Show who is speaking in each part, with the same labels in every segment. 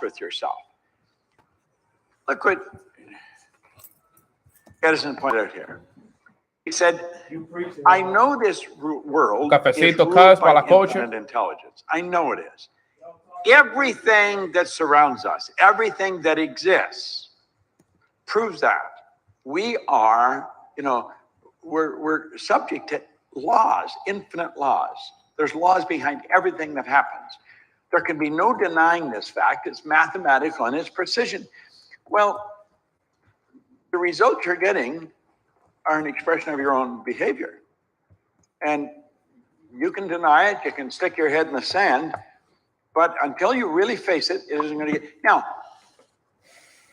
Speaker 1: with yourself. Look what Edison pointed out here. He said, I know this world is ruled by infinite intelligence. I know it is. Everything that surrounds us, everything that exists, proves that. We are, we're subject to laws, infinite laws. There's laws behind everything that happens. There can be no denying this fact. It's mathematical in its precision. Well, the results you're getting are an expression of your own behavior. And you can deny it, you can stick your head in the sand, but until you really face it, it isn't going to get. Now,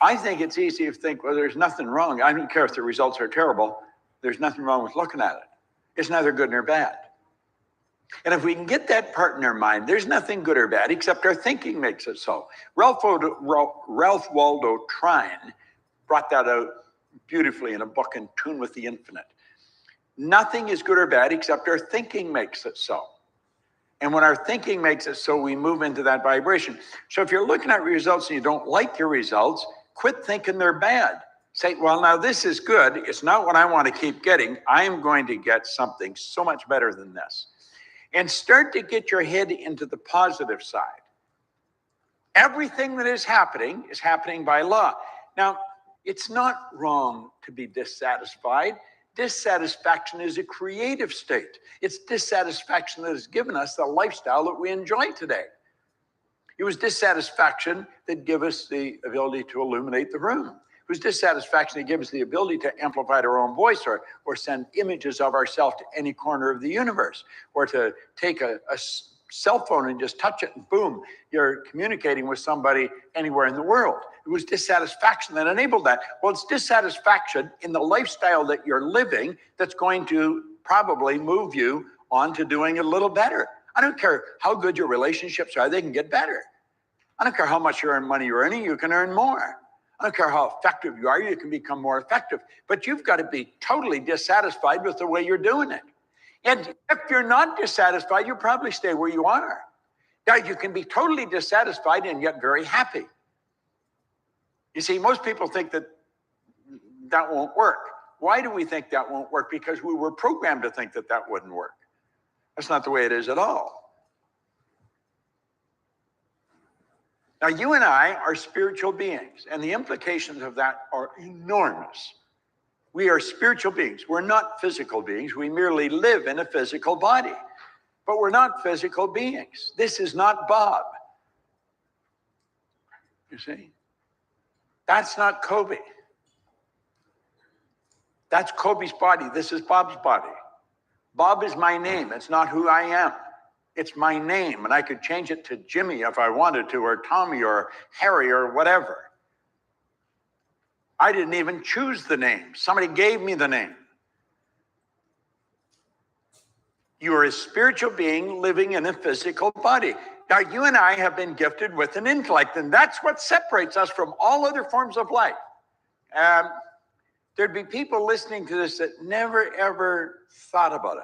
Speaker 1: I think it's easy to think, well, there's nothing wrong. I don't care if the results are terrible. There's nothing wrong with looking at it. It's neither good nor bad. And if we can get that part in our mind, there's nothing good or bad, except our thinking makes it so. Ralph Waldo Trine brought that out beautifully in a book, In Tune with the Infinite. Nothing is good or bad, except our thinking makes it so. And when our thinking makes it so, we move into that vibration. So if you're looking at results and you don't like your results, quit thinking they're bad. Say, well, now this is good. It's not what I want to keep getting. I am going to get something so much better than this. And start to get your head into the positive side. Everything that is happening by law. Now, it's not wrong to be dissatisfied. Dissatisfaction is a creative state. It's dissatisfaction that has given us the lifestyle that we enjoy today. It was dissatisfaction that gave us the ability to illuminate the room. It was dissatisfaction that gave us the ability to amplify our own voice or send images of ourselves to any corner of the universe, or to take a cell phone and just touch it and boom, you're communicating with somebody anywhere in the world. It was dissatisfaction that enabled that. Well, it's dissatisfaction in the lifestyle that you're living that's going to probably move you on to doing it a little better. I don't care how good your relationships are, they can get better. I don't care how much money you're earning, you can earn more. I don't care how effective you are, you can become more effective. But you've got to be totally dissatisfied with the way you're doing it. And if you're not dissatisfied, you'll probably stay where you are. Now, you can be totally dissatisfied and yet very happy. You see, most people think that that won't work. Why do we think that won't work? Because we were programmed to think that that wouldn't work. That's not the way it is at all. Now, you and I are spiritual beings, and the implications of that are enormous. We are spiritual beings. We're not physical beings. We merely live in a physical body, but we're not physical beings. This is not Bob. You see? That's not Kobe. That's Kobe's body. This is Bob's body. Bob is my name. It's not who I am. It's my name, and I could change it to Jimmy if I wanted to, or Tommy, or Harry, or whatever. I didn't even choose the name. Somebody gave me the name. You are a spiritual being living in a physical body. Now, you and I have been gifted with an intellect, and that's what separates us from all other forms of life. There'd be people listening to this that never, ever thought about it,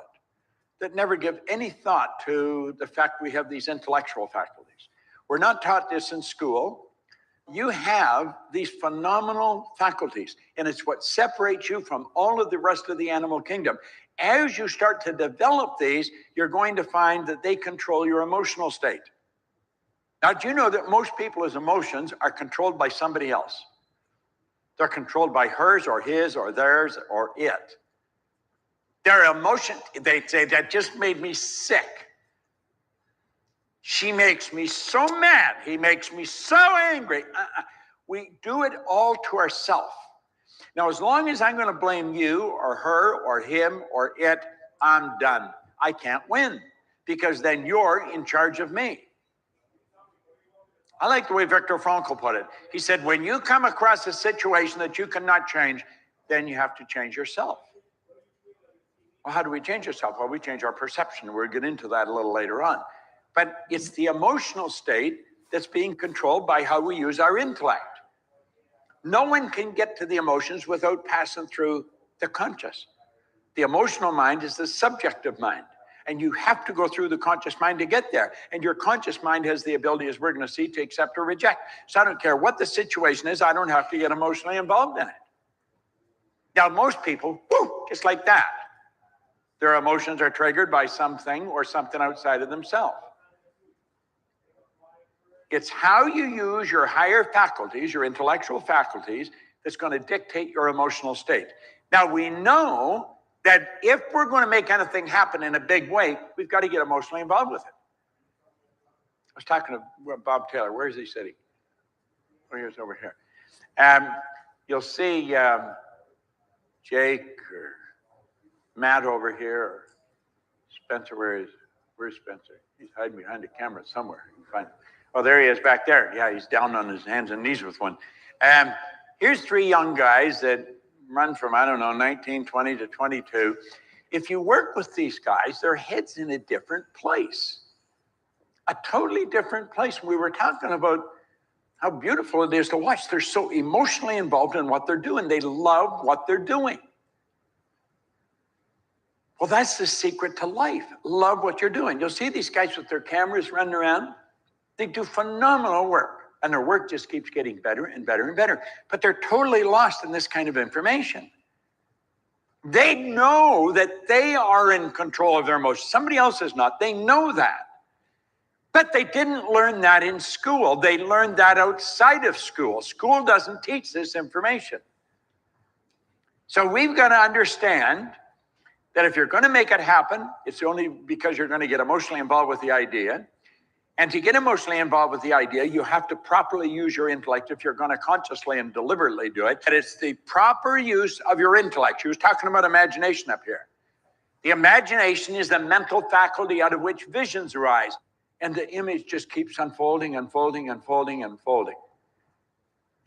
Speaker 1: that never give any thought to the fact we have these intellectual faculties. We're not taught this in school. You have these phenomenal faculties, and it's what separates you from all of the rest of the animal kingdom. As you start to develop these, you're going to find that they control your emotional state. Now, do you know that most people's emotions are controlled by somebody else? They're controlled by hers or his or theirs or it. Their emotion, they say, that just made me sick. She makes me so mad. He makes me so angry. We do it all to ourselves. Now, as long as I'm going to blame you or her or him or it, I'm done. I can't win, because then you're in charge of me. I like the way Viktor Frankl put it. He said, when you come across a situation that you cannot change, then you have to change yourself. Well, how do we change ourselves? Well, we change our perception. We'll get into that a little later on. But it's the emotional state that's being controlled by how we use our intellect. No one can get to the emotions without passing through the conscious. The emotional mind is the subjective mind. And you have to go through the conscious mind to get there. And your conscious mind has the ability, as we're going to see, to accept or reject. So I don't care what the situation is, I don't have to get emotionally involved in it. Now, most people, just like that, their emotions are triggered by something or something outside of themselves. It's how you use your higher faculties, your intellectual faculties, that's going to dictate your emotional state. Now, we know that if we're going to make anything happen in a big way, we've got to get emotionally involved with it. I was talking to Bob Taylor. Where is he sitting? Oh, he's over here. You'll see Jake or Matt over here, or Spencer. Where's Spencer? He's hiding behind the camera somewhere. You can find him. Oh, there he is back there. Yeah, he's down on his hands and knees with one. Here's three young guys that run from, I don't know, 19, 20 to 22. If you work with these guys, their head's in a different place. A totally different place. We were talking about how beautiful it is to watch. They're so emotionally involved in what they're doing. They love what they're doing. Well, that's the secret to life. Love what you're doing. You'll see these guys with their cameras running around. They do phenomenal work, and their work just keeps getting better and better and better. But they're totally lost in this kind of information. They know that they are in control of their emotions. Somebody else is not. They know that. But they didn't learn that in school. They learned that outside of school. School doesn't teach this information. So we've got to understand that if you're going to make it happen, it's only because you're going to get emotionally involved with the idea. And to get emotionally involved with the idea, you have to properly use your intellect if you're going to consciously and deliberately do it. And it's the proper use of your intellect. She was talking about imagination up here. The imagination is the mental faculty out of which visions arise. And the image just keeps unfolding, unfolding, unfolding, unfolding.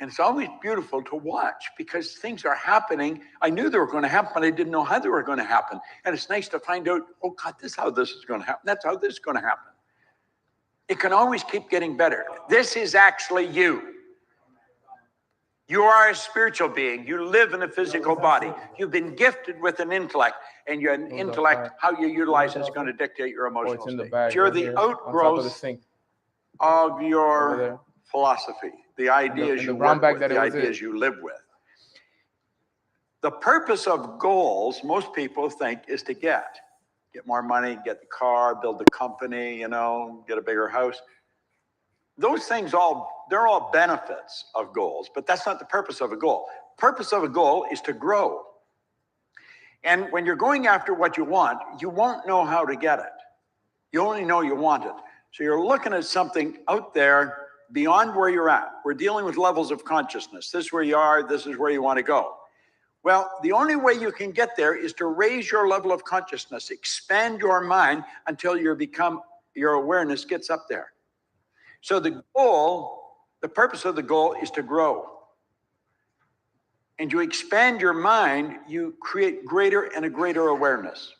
Speaker 1: And it's always beautiful to watch because things are happening. I knew they were going to happen, but I didn't know how they were going to happen. And it's nice to find out, oh God, this is how this is going to happen. That's how this is going to happen. It can always keep getting better. This is actually you. You are a spiritual being. You live in a physical body. You've been gifted with an intellect, and your intellect, how you utilize it is going to dictate your emotional state. You're the outgrowth of your philosophy, the ideas you work with, the ideas you live with. The purpose of goals, most people think, is to get more money, get the car, build the company, get a bigger house. Those things they're all benefits of goals, but that's not the purpose of a goal. Purpose of a goal is to grow. And when you're going after what you want, you won't know how to get it. You only know you want it. So you're looking at something out there beyond where you're at. We're dealing with levels of consciousness. This is where you are, this is where you want to go. Well, the only way you can get there is to raise your level of consciousness, expand your mind until your awareness gets up there. So the purpose of the goal is to grow. And you expand your mind, you create greater and a greater awareness.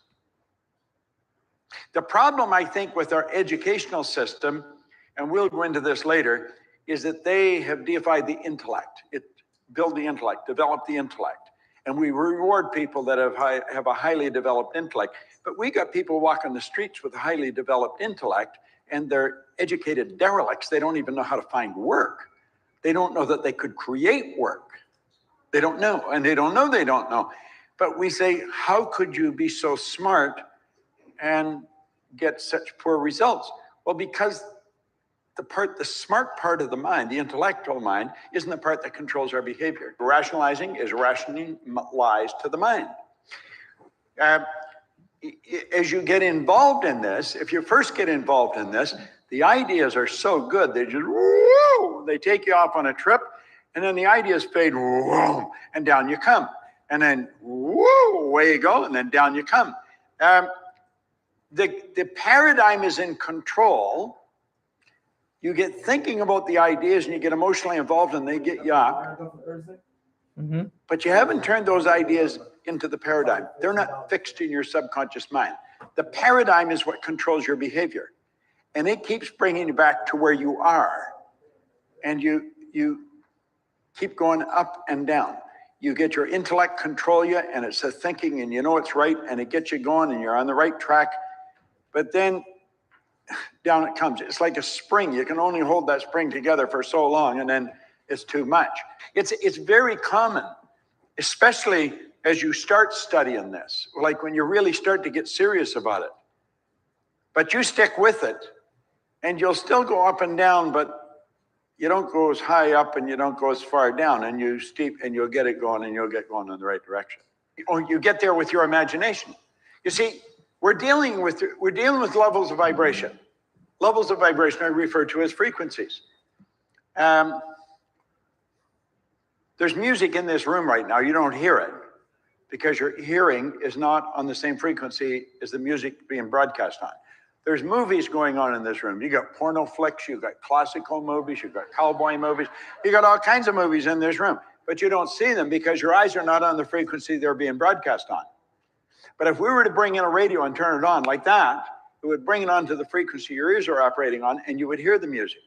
Speaker 1: The problem, I think, with our educational system, and we'll go into this later, is that they have deified the intellect. Build the intellect, develop the intellect. And we reward people that have a highly developed intellect. But we got people walking the streets with a highly developed intellect, and they're educated derelicts. They don't even know how to find work. They don't know that they could create work. They don't know, and they don't know they don't know. But we say, how could you be so smart and get such poor results? Well, because the smart part of the mind, the intellectual mind, isn't the part that controls our behavior. Rationalizing is rationalized to the mind. As you get involved in this, if you first get involved in this, the ideas are so good, they take you off on a trip, and then the ideas fade, and down you come. And then, away you go, and then down you come. The paradigm is in control. You get thinking about the ideas and you get emotionally involved and they get you up. Mm-hmm. But you haven't turned those ideas into the paradigm. They're not fixed in your subconscious mind. The paradigm is what controls your behavior. And it keeps bringing you back to where you are. And you keep going up and down. You get your intellect control you, and it's a thinking, and you know it's right, and it gets you going, and you're on the right track. but then down it comes. It's like a spring. You can only hold that spring together for so long, and then it's too much. It's very common, especially as you start studying this, like when you really start to get serious about it. But you stick with it, and you'll still go up and down, but you don't go as high up and you don't go as far down, and you steep, and you'll get it going, and you'll get going in the right direction. Or you get there with your imagination. You see, we're dealing with levels of vibration. Levels of vibration are referred to as frequencies. There's music in this room right now. You don't hear it because your hearing is not on the same frequency as the music being broadcast on. There's movies going on in this room. You got porno flicks, you got classical movies, you got cowboy movies, you got all kinds of movies in this room, but you don't see them because your eyes are not on the frequency they're being broadcast on. But if we were to bring in a radio and turn it on like that, it would bring it on to the frequency your ears are operating on, and you would hear the music.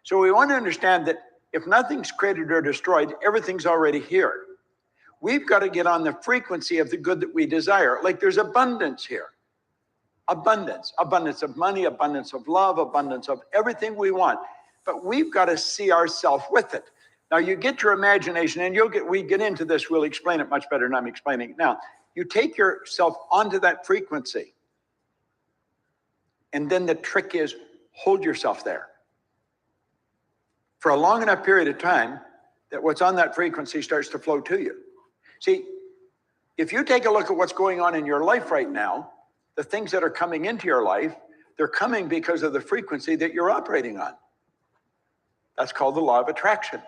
Speaker 1: So we want to understand that if nothing's created or destroyed, everything's already here. We've got to get on the frequency of the good that we desire. Like there's abundance here. Abundance. Abundance of money, abundance of love, abundance of everything we want. But we've got to see ourselves with it. Now you get your imagination, and we get into this, we'll explain it much better than I'm explaining it now. You take yourself onto that frequency. And then the trick is hold yourself there for a long enough period of time that what's on that frequency starts to flow to you. See, if you take a look at what's going on in your life right now, the things that are coming into your life, they're coming because of the frequency that you're operating on. That's called the law of attraction.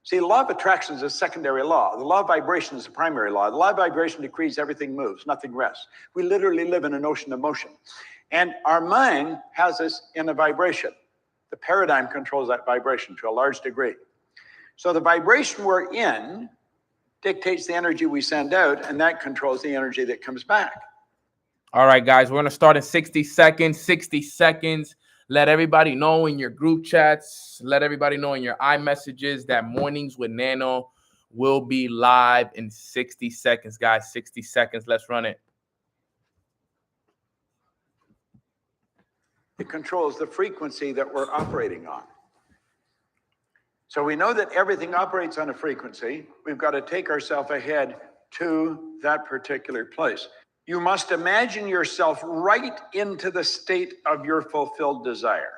Speaker 1: See, the law of attraction is a secondary law. The law of vibration is the primary law. The law of vibration decrees everything moves, nothing rests. We literally live in an ocean of motion. And our mind has us in a vibration. The paradigm controls that vibration to a large degree. So the vibration we're in dictates the energy we send out, and that controls the energy that comes back.
Speaker 2: All right, guys, we're going to start in 60 seconds. 60 seconds. Let everybody know in your group chats, let everybody know in your iMessages that Mornings with Nano will be live in 60 seconds, guys. 60 seconds. Let's run it.
Speaker 1: It controls the frequency that we're operating on. So we know that everything operates on a frequency. We've got to take ourselves ahead to that particular place. You must imagine yourself right into the state of your fulfilled desire.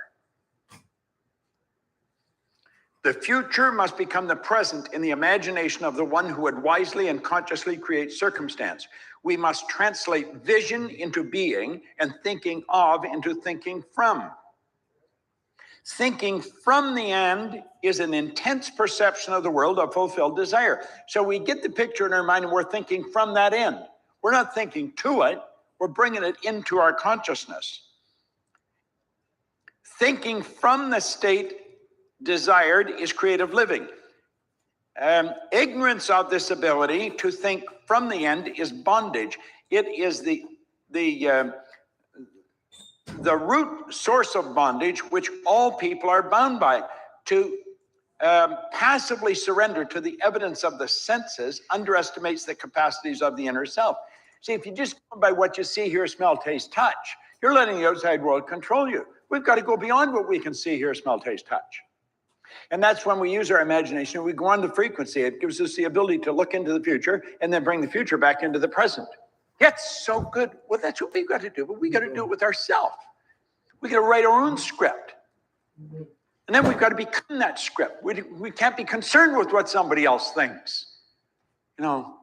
Speaker 1: The future must become the present in the imagination of the one who would wisely and consciously create circumstance. We must translate vision into being and thinking of into thinking from. Thinking from the end is an intense perception of the world of fulfilled desire. So we get the picture in our mind and we're thinking from that end. We're not thinking to it, we're bringing it into our consciousness. Thinking from the state desired is creative living. Ignorance of this ability to think from the end is bondage. It is the root source of bondage, which all people are bound by. To passively surrender to the evidence of the senses underestimates the capacities of the inner self. See, if you just go by what you see, hear, smell, taste, touch, you're letting the outside world control you. We've got to go beyond what we can see, hear, smell, taste, touch. And that's when we use our imagination. We go on the frequency. It gives us the ability to look into the future and then bring the future back into the present. It's so good. Well, that's what we've got to do, but we got to do it with ourselves. We got to write our own script. And then we've got to become that script. We can't be concerned with what somebody else thinks. You know,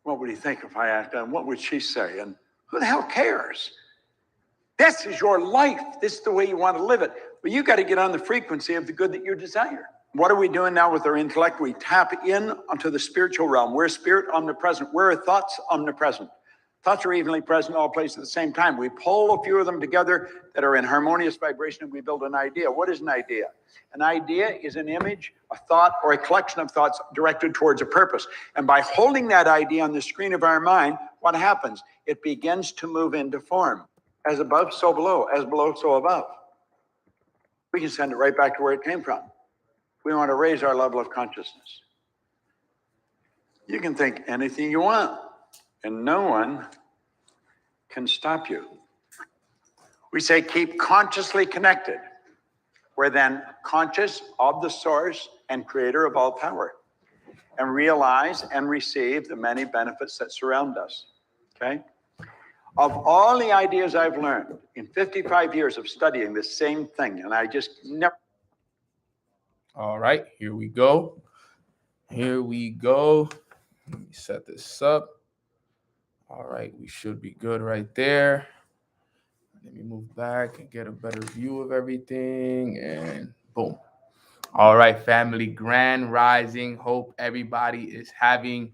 Speaker 1: what would he think if I asked him? What would she say? And who the hell cares? This is your life. This is the way you want to live it. But you got to get on the frequency of the good that you desire. What are we doing now with our intellect? We tap in onto the spiritual realm. We're spirit omnipresent. We're thoughts omnipresent. Thoughts are evenly present in all places at the same time. We pull a few of them together that are in harmonious vibration, and we build an idea. What is an idea? An idea is an image, a thought, or a collection of thoughts directed towards a purpose. And by holding that idea on the screen of our mind, what happens? It begins to move into form. As above, so below. As below, so above. We can send it right back to where it came from. We want to raise our level of consciousness. You can think anything you want, and no one can stop you. We say keep consciously connected. We're then conscious of the source and creator of all power and realize and receive the many benefits that surround us, okay? Of all the ideas I've learned in 55 years of studying the same thing, and I just never...
Speaker 2: All right, here we go. Here we go. Let me set this up. All right, we should be good right there. Let me move back and get a better view of everything, and boom. All right, family, grand rising. Hope everybody is having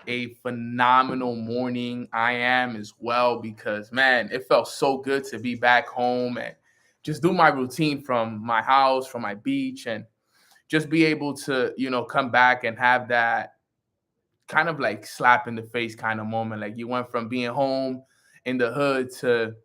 Speaker 2: a phenomenal morning. I am as well, because man, it felt so good to be back home and just do my routine from my house, from my beach, and just be able to, come back and have that kind of like slap in the face kind of moment. Like you went from being home in the hood to,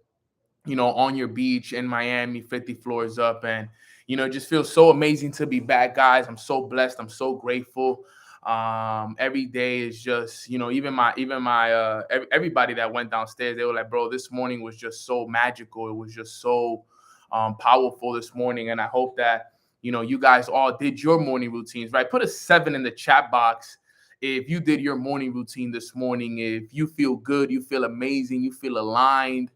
Speaker 2: on your beach in Miami, 50 floors up. And, it just feels so amazing to be back, guys. I'm so blessed. I'm so grateful. Every day is just, everybody that went downstairs, they were like, bro, this morning was just so magical. It was just so powerful this morning. And I hope that, you guys all did your morning routines, right? Put a 7 in the chat box if you did your morning routine this morning. If you feel good, you feel amazing, you feel aligned.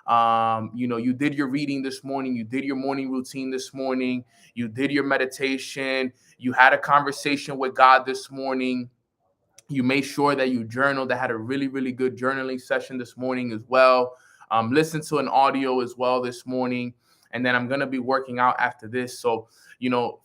Speaker 2: You did your reading this morning, you did your morning routine this morning, you did your meditation, you had a conversation with God this morning, you made sure that you journaled, that had a really, really good journaling session this morning as well. Listen to an audio as well this morning. And then I'm going to be working out after this. So,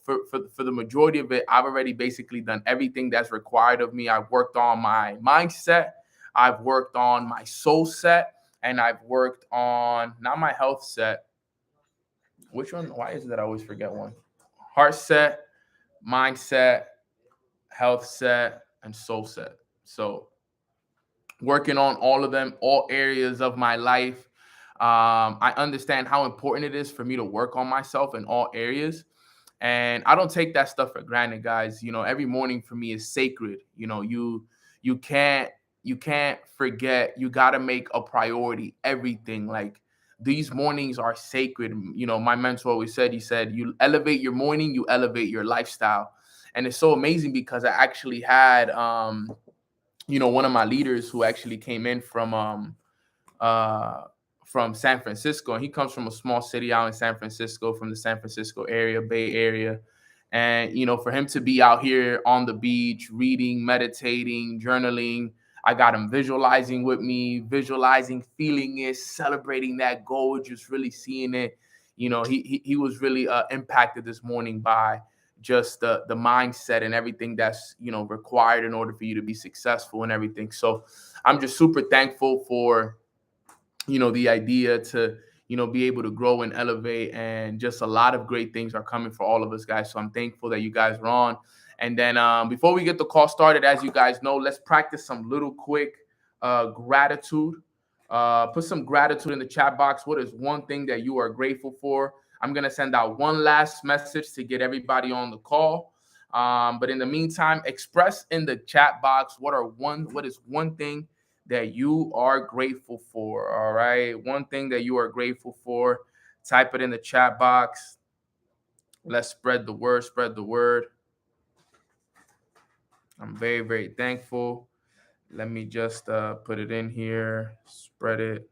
Speaker 2: for the majority of it, I've already basically done everything that's required of me. I've worked on my mindset. I've worked on my soul set. And I've worked on, not my health set. Which one? Why is it that I always forget one? Heart set, mindset, health set, and soul set. So working on all of them, all areas of my life. I understand how important it is for me to work on myself in all areas. And I don't take that stuff for granted, guys. Every morning for me is sacred. You can't forget. You got to make a priority everything. Like these mornings are sacred. My mentor always said, he said, you elevate your morning, you elevate your lifestyle. And it's so amazing because I actually had, one of my leaders who actually came in from San Francisco, and he comes from a small city out in San Francisco, from the San Francisco area, Bay Area. And, for him to be out here on the beach, reading, meditating, journaling, I got him visualizing with me, visualizing, feeling it, celebrating that goal, just really seeing it. He was really impacted this morning by just the mindset and everything that's, required in order for you to be successful and everything. So I'm just super thankful for, the idea to, be able to grow and elevate, and just a lot of great things are coming for all of us, guys. So I'm thankful that you guys are on. And then before we get the call started, as you guys know, let's practice some little quick gratitude. Put some gratitude in the chat box. What is one thing that you are grateful for? I'm going to send out one last message to get everybody on the call. But in the meantime, express in the chat box what is one thing that you are grateful for. All right. One thing that you are grateful for. Type it in the chat box. Let's spread the word. Spread the word. I'm very, very thankful. Let me just put it in here. Spread it.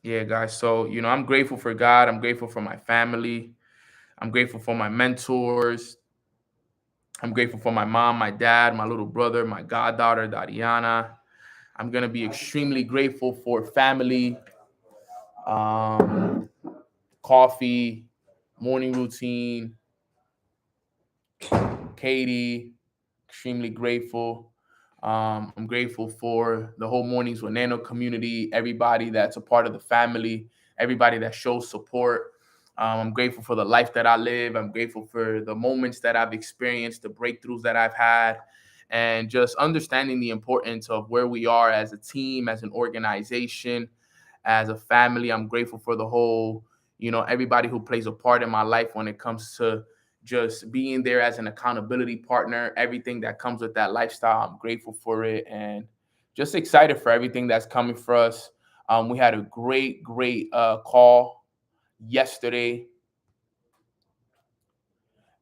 Speaker 2: Yeah, guys. So, I'm grateful for God. I'm grateful for my family. I'm grateful for my mentors. I'm grateful for my mom, my dad, my little brother, my goddaughter, Dariana. I'm going to be extremely grateful for family, coffee, morning routine, Katie, extremely grateful. I'm grateful for the whole Mornings with Nano community, everybody that's a part of the family, everybody that shows support. I'm grateful for the life that I live. I'm grateful for the moments that I've experienced, the breakthroughs that I've had, and just understanding the importance of where we are as a team, as an organization, as a family. I'm grateful for the whole, everybody who plays a part in my life when it comes to just being there as an accountability partner, everything that comes with that lifestyle. I'm grateful for it. And just excited for everything that's coming for us. We had a great call yesterday,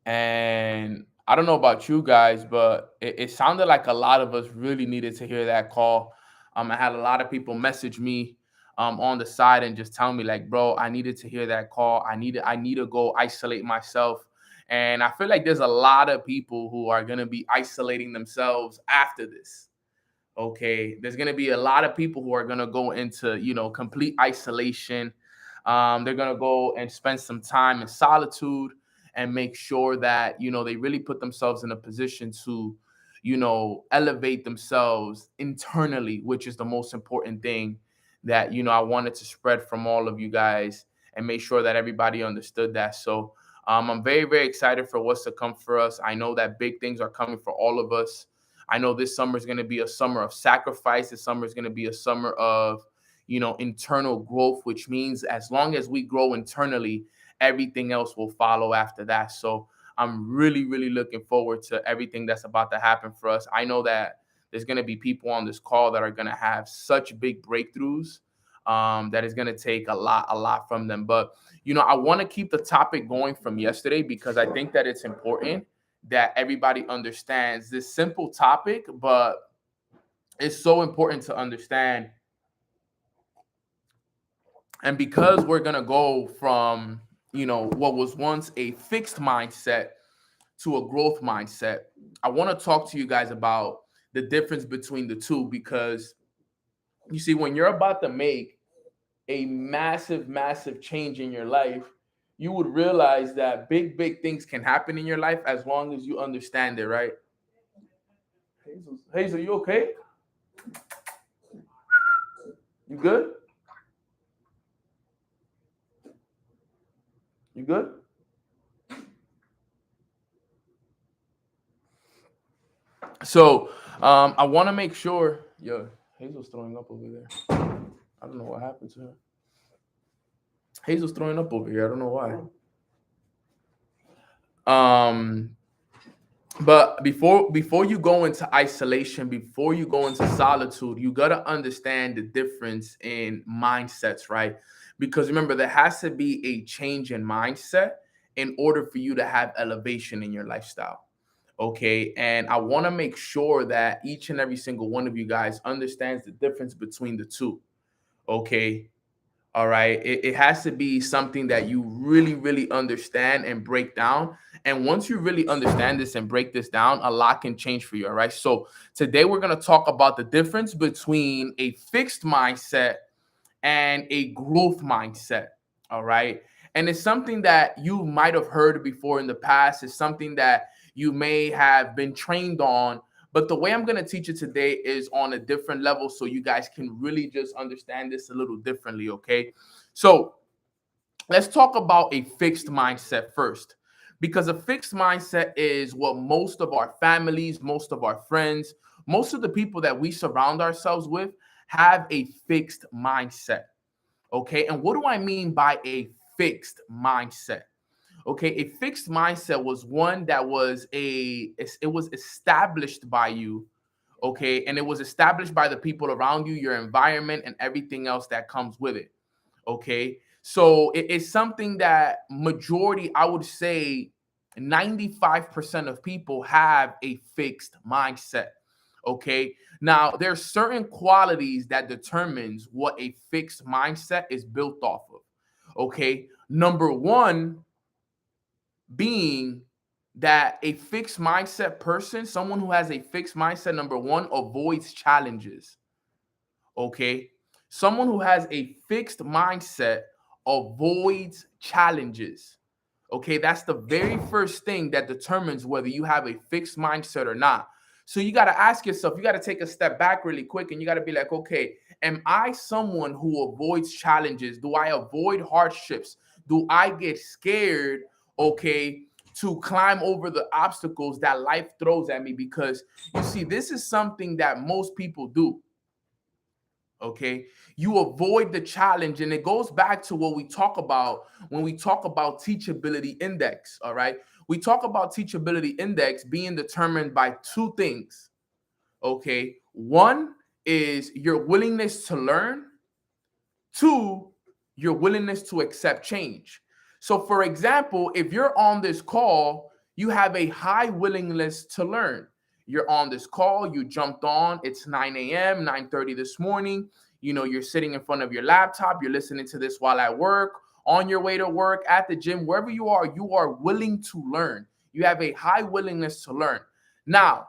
Speaker 2: and I don't know about you guys, but it sounded like a lot of us really needed to hear that call. I had a lot of people message me on the side and just tell me like, bro, I needed to hear that call. I need to go isolate myself. And I feel like there's a lot of people who are going to be isolating themselves after this. Okay, there's going to be a lot of people who are going to go into, complete isolation. They're going to go and spend some time in solitude and make sure that, they really put themselves in a position to, elevate themselves internally, which is the most important thing that, I wanted to spread from all of you guys and make sure that everybody understood that. So I'm very, very excited for what's to come for us. I know that big things are coming for all of us. I know this summer is going to be a summer of sacrifice. This summer is going to be a summer of, internal growth, which means as long as we grow internally, everything else will follow after that. So I'm really, really looking forward to everything that's about to happen for us. I know that there's going to be people on this call that are going to have such big breakthroughs that is going to take a lot from them. But, I want to keep the topic going from yesterday because I think that it's important that everybody understands this simple topic, but it's so important to understand. And because we're going to go from, what was once a fixed mindset to a growth mindset, I want to talk to you guys about the difference between the two, because you see, when you're about to make a massive change in your life, you would realize that big things can happen in your life as long as you understand it, right? Hazel, you okay? You good? You good? So I want to make sure. Yo, Hazel's throwing up over there. I don't know what happened to her. Hazel's throwing up over here. I don't know why. But before you go into isolation, before you go into solitude, you got to understand the difference in mindsets, right? Because remember, there has to be a change in mindset in order for you to have elevation in your lifestyle. Okay. And I want to make sure that each and every single one of you guys understands the difference between the two. Okay. All right. It has to be something that you really understand and break down. And once you really understand this and break this down, a lot can change for you. All right. So today we're going to talk about the difference between a fixed mindset and a growth mindset. All right. And it's something that you might have heard before in the past. It's something that you may have been trained on. But the way I'm going to teach it today is on a different level, so you guys can really just understand this a little differently, okay? So let's talk about a fixed mindset first, because a fixed mindset is what most of our families, most of our friends, most of the people that we surround ourselves with have a fixed mindset, okay? And what do I mean by a fixed mindset? Okay, a fixed mindset was one that it was established by you, okay, and it was established by the people around you, your environment, and everything else that comes with it. Okay, so it's something that majority, I would say, 95% of people have a fixed mindset. Okay, now there's certain qualities that determines what a fixed mindset is built off of. Okay, number one being that a fixed mindset person, someone who has a fixed mindset, number one, avoids challenges. Okay. Someone who has a fixed mindset avoids challenges. Okay. That's the very first thing that determines whether you have a fixed mindset or not. So you got to ask yourself, you got to take a step back really quick, and you got to be like, okay, am I someone who avoids challenges? Do I avoid hardships? Do I get scared, okay, to climb over the obstacles that life throws at me? Because you see, this is something that most people do. Okay, you avoid the challenge, and it goes back to what we talk about when we talk about teachability index. All right, we talk about teachability index being determined by two things. Okay, one is your willingness to learn. 2, your willingness to accept change. So for example, if you're on this call, you have a high willingness to learn. You're on this call, you jumped on, it's 9 a.m., 9:30 this morning. You know, you're sitting in front of your laptop, you're listening to this while at work, on your way to work, at the gym, wherever you are willing to learn. You have a high willingness to learn. Now,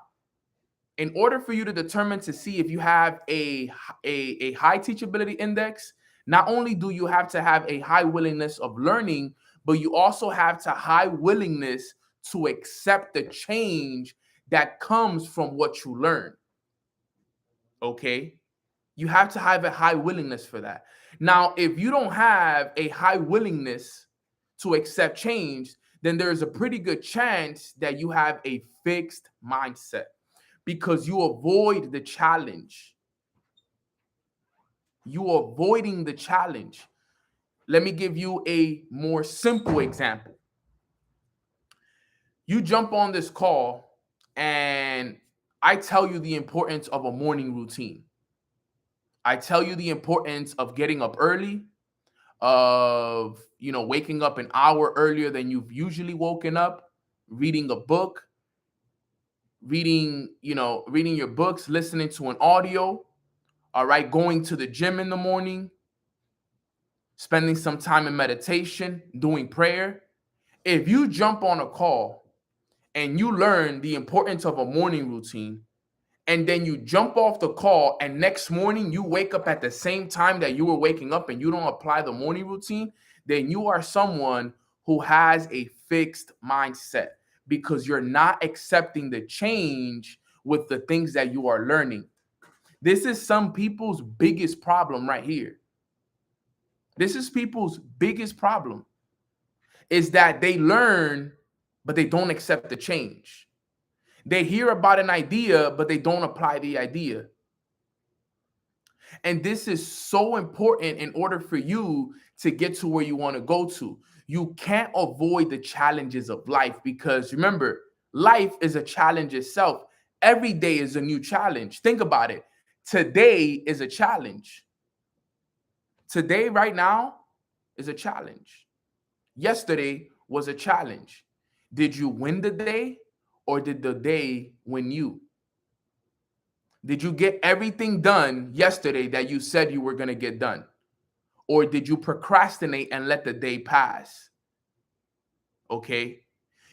Speaker 2: in order for you to determine to see if you have a high teachability index, not only do you have to have a high willingness of learning, but you also have to high willingness to accept the change that comes from what you learn. Okay? You have to have a high willingness for that. Now, if you don't have a high willingness to accept change, then there's a pretty good chance that you have a fixed mindset because you avoid the challenge. You're avoiding the challenge. Let me give you a more simple example. You jump on this call and I tell you the importance of a morning routine. I tell you the importance of getting up early, of, you know, waking up an hour earlier than you've usually woken up, reading a book, reading your books, listening to an audio, all right, going to the gym in the morning, spending some time in meditation, doing prayer. If you jump on a call and you learn the importance of a morning routine, and then you jump off the call and next morning you wake up at the same time that you were waking up and you don't apply the morning routine, then you are someone who has a fixed mindset because you're not accepting the change with the things that you are learning. This is some people's biggest problem right here. This is people's biggest problem, is that they learn, but they don't accept the change. They hear about an idea, but they don't apply the idea. And this is so important in order for you to get to where you want to go to. You can't avoid the challenges of life because remember, life is a challenge itself. Every day is a new challenge. Think about it. Today is a challenge. Today, right now, is a challenge. Yesterday was a challenge. Did you win the day or did the day win you? Did you get everything done yesterday that you said you were going to get done? Or did you procrastinate and let the day pass? Okay?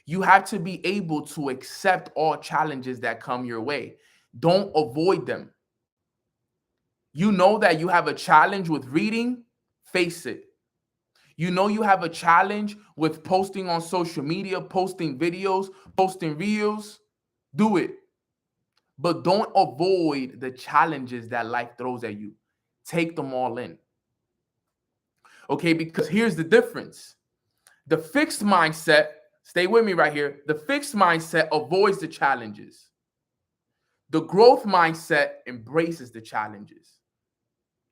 Speaker 2: You have to be able to accept all challenges that come your way. Don't avoid them. You know that you have a challenge with reading, face it. You know you have a challenge with posting on social media, posting videos, posting reels, do it. But don't avoid the challenges that life throws at you. Take them all in. Okay, because here's the difference. The fixed mindset, stay with me right here. The fixed mindset avoids the challenges. The growth mindset embraces the challenges.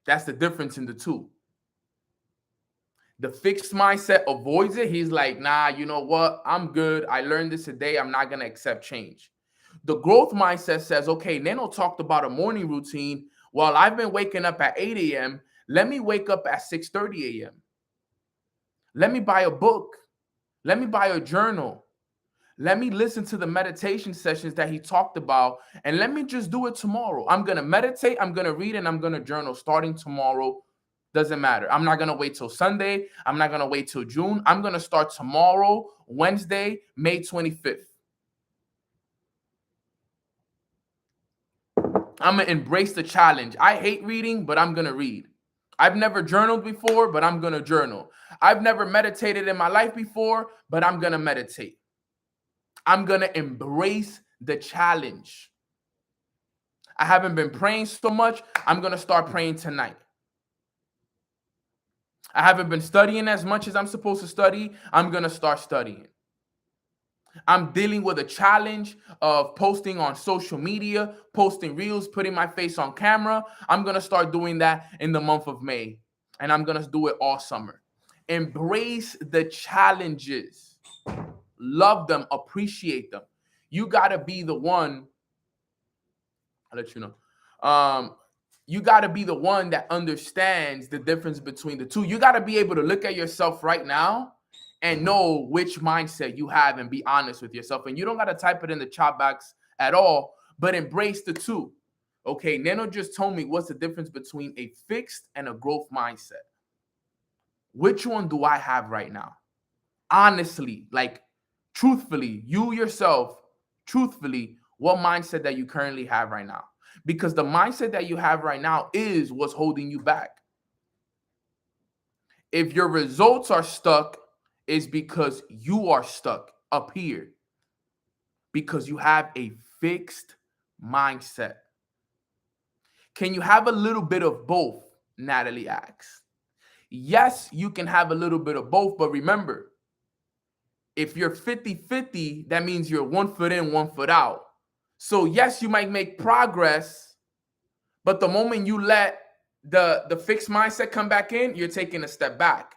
Speaker 2: That's the difference in the two. The fixed mindset avoids it. He's like, nah, you know what? I'm good. I learned this today. I'm not going to accept change. The growth mindset says, okay, Nano talked about a morning routine. Well, I've been waking up at 8 a.m. Let me wake up at 6:30 a.m. Let me buy a book. Let me buy a journal. Let me listen to the meditation sessions that he talked about. And let me just do it tomorrow. I'm going to meditate. I'm going to read and I'm going to journal starting tomorrow. Doesn't matter. I'm not going to wait till Sunday. I'm not going to wait till June. I'm going to start tomorrow, Wednesday, May 25th. I'm going to embrace the challenge. I hate reading, but I'm going to read. I've never journaled before, but I'm going to journal. I've never meditated in my life before, but I'm going to meditate. I'm going to embrace the challenge. I haven't been praying so much. I'm going to start praying tonight. I haven't been studying as much as I'm supposed to study. I'm going to start studying. I'm dealing with a challenge of posting on social media, posting reels, putting my face on camera. I'm going to start doing that in the month of May, and I'm going to do it all summer. Embrace the challenges. Love them, appreciate them. You got to be the one, I'll let you know. you got to be the one that understands the difference between the two. You got to be able to look at yourself right now and know which mindset you have and be honest with yourself. And you don't got to type it in the chat box at all, but embrace the two. Okay, Nano just told me what's the difference between a fixed and a growth mindset. Which one do I have right now? Honestly, like truthfully, you yourself, truthfully, what mindset that you currently have right now? Because the mindset that you have right now is what's holding you back. If your results are stuck, it's because you are stuck up here. Because you have a fixed mindset. Can you have a little bit of both? Natalie asks. Yes, you can have a little bit of both, but remember, if you're 50-50, that means you're 1 foot in, 1 foot out. So yes, you might make progress, but the moment you let the fixed mindset come back in, you're taking a step back.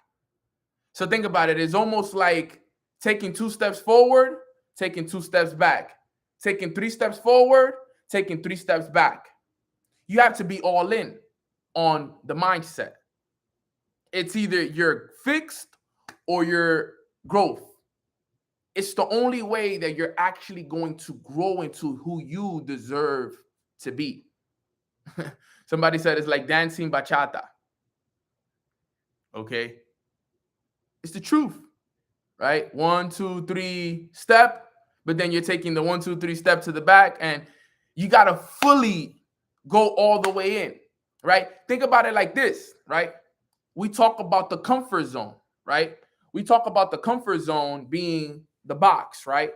Speaker 2: So think about it. It's almost like taking 2 steps forward, taking 2 steps back, taking 3 steps forward, taking 3 steps back. You have to be all in on the mindset. It's either you're fixed or you're growth. It's the only way that you're actually going to grow into who you deserve to be. Somebody said it's like dancing bachata. Okay. It's the truth, right? 1, 2, 3 step, but then you're taking the 1, 2, 3 step to the back, and you got to fully go all the way in, right? Think about it like this, right? We talk about the comfort zone, right? We talk about the comfort zone being the box, right?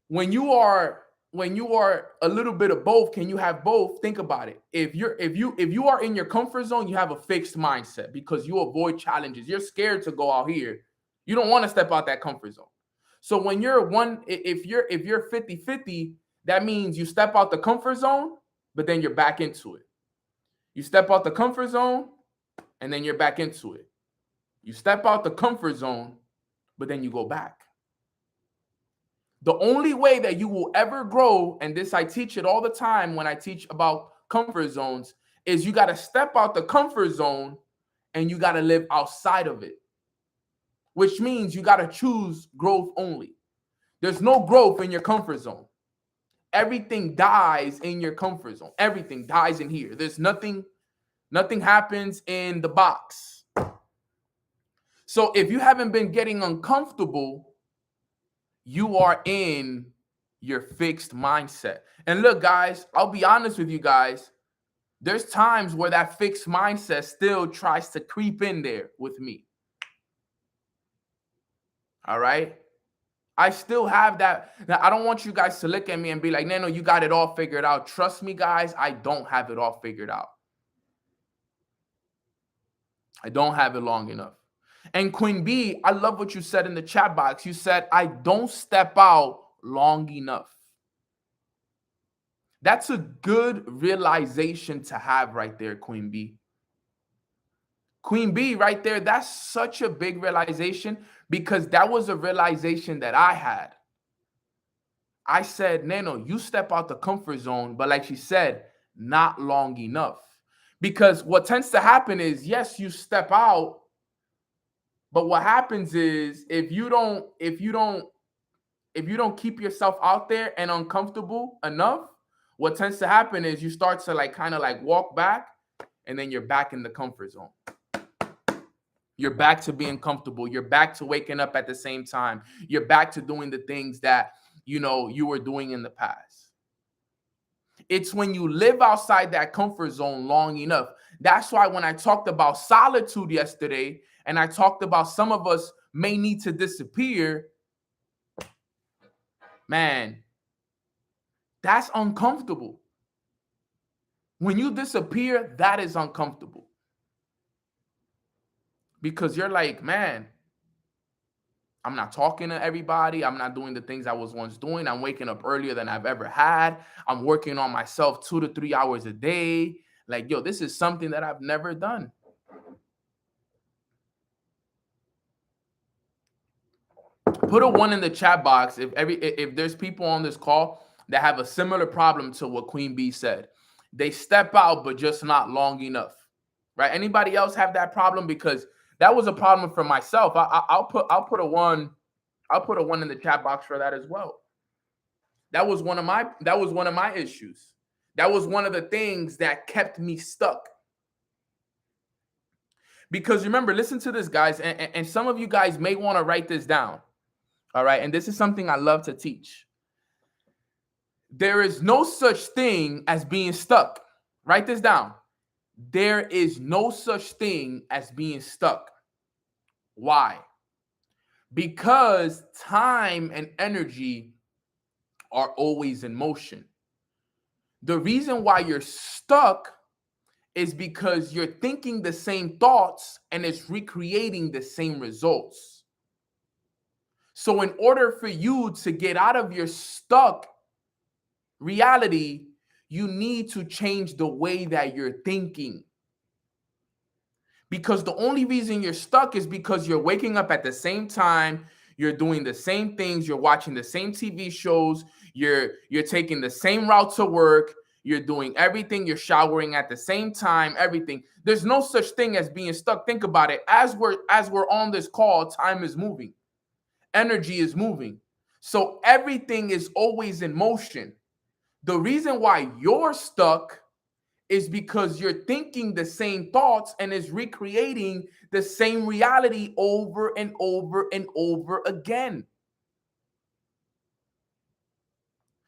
Speaker 2: When you are a little bit of both, can you have both? Think about it. If you are in your comfort zone, you have a fixed mindset because you avoid challenges. You're scared to go out here. You don't want to step out that comfort zone. So when you're if you're 50-50, that means you step out the comfort zone, but then you're back into it. You step out the comfort zone, and then you're back into it. You step out the comfort zone, but then you go back. The only way that you will ever grow, and this I teach it all the time when I teach about comfort zones, is you got to step out the comfort zone and you got to live outside of it, which means you got to choose growth only. There's no growth in your comfort zone. Everything dies in your comfort zone. Everything dies in here. There's nothing happens in the box. So if you haven't been getting uncomfortable, you are in your fixed mindset. And look, guys, I'll be honest with you guys. There's times where that fixed mindset still tries to creep in there with me. All right? I still have that. Now, I don't want you guys to look at me and be like, Nano, you got it all figured out. Trust me, guys, I don't have it all figured out. I don't have it long enough. And Queen B, I love what you said in the chat box. You said, I don't step out long enough. That's a good realization to have right there, Queen B. Queen B right there, that's such a big realization because that was a realization that I had. I said, Nano, you step out the comfort zone, but like she said, not long enough. Because what tends to happen is, yes, you step out, but what happens is if you don't keep yourself out there and uncomfortable enough, what tends to happen is you start to kind of walk back, and then you're back in the comfort zone. You're back to being comfortable. You're back to waking up at the same time. You're back to doing the things that you were doing in the past. It's when you live outside that comfort zone long enough. That's why when I talked about solitude yesterday, and I talked about some of us may need to disappear, man, that's uncomfortable. When you disappear, that is uncomfortable. Because you're like, man, I'm not talking to everybody. I'm not doing the things I was once doing. I'm waking up earlier than I've ever had. I'm working on myself 2 to 3 hours a day. Like, yo, this is something that I've never done. Put a 1 in the chat box if there's people on this call that have a similar problem to what Queen B said. They step out, but just not long enough, right? Anybody else have that problem? Because that was a problem for myself. I'll put a one in the chat box for that as well. That was one of my issues. That was one of the things that kept me stuck. Because remember, listen to this, guys, and some of you guys may want to write this down. All right, and this is something I love to teach. There is no such thing as being stuck. Write this down. There is no such thing as being stuck. Why? Because time and energy are always in motion. The reason why you're stuck is because you're thinking the same thoughts and it's recreating the same results. So in order for you to get out of your stuck reality, you need to change the way that you're thinking. Because the only reason you're stuck is because you're waking up at the same time, you're doing the same things, you're watching the same TV shows, you're taking the same route to work, you're doing everything, you're showering at the same time, everything. There's no such thing as being stuck. Think about it. As we're on this call, time is moving. Energy is moving. So everything is always in motion. The reason why you're stuck is because you're thinking the same thoughts and is recreating the same reality over and over and over again.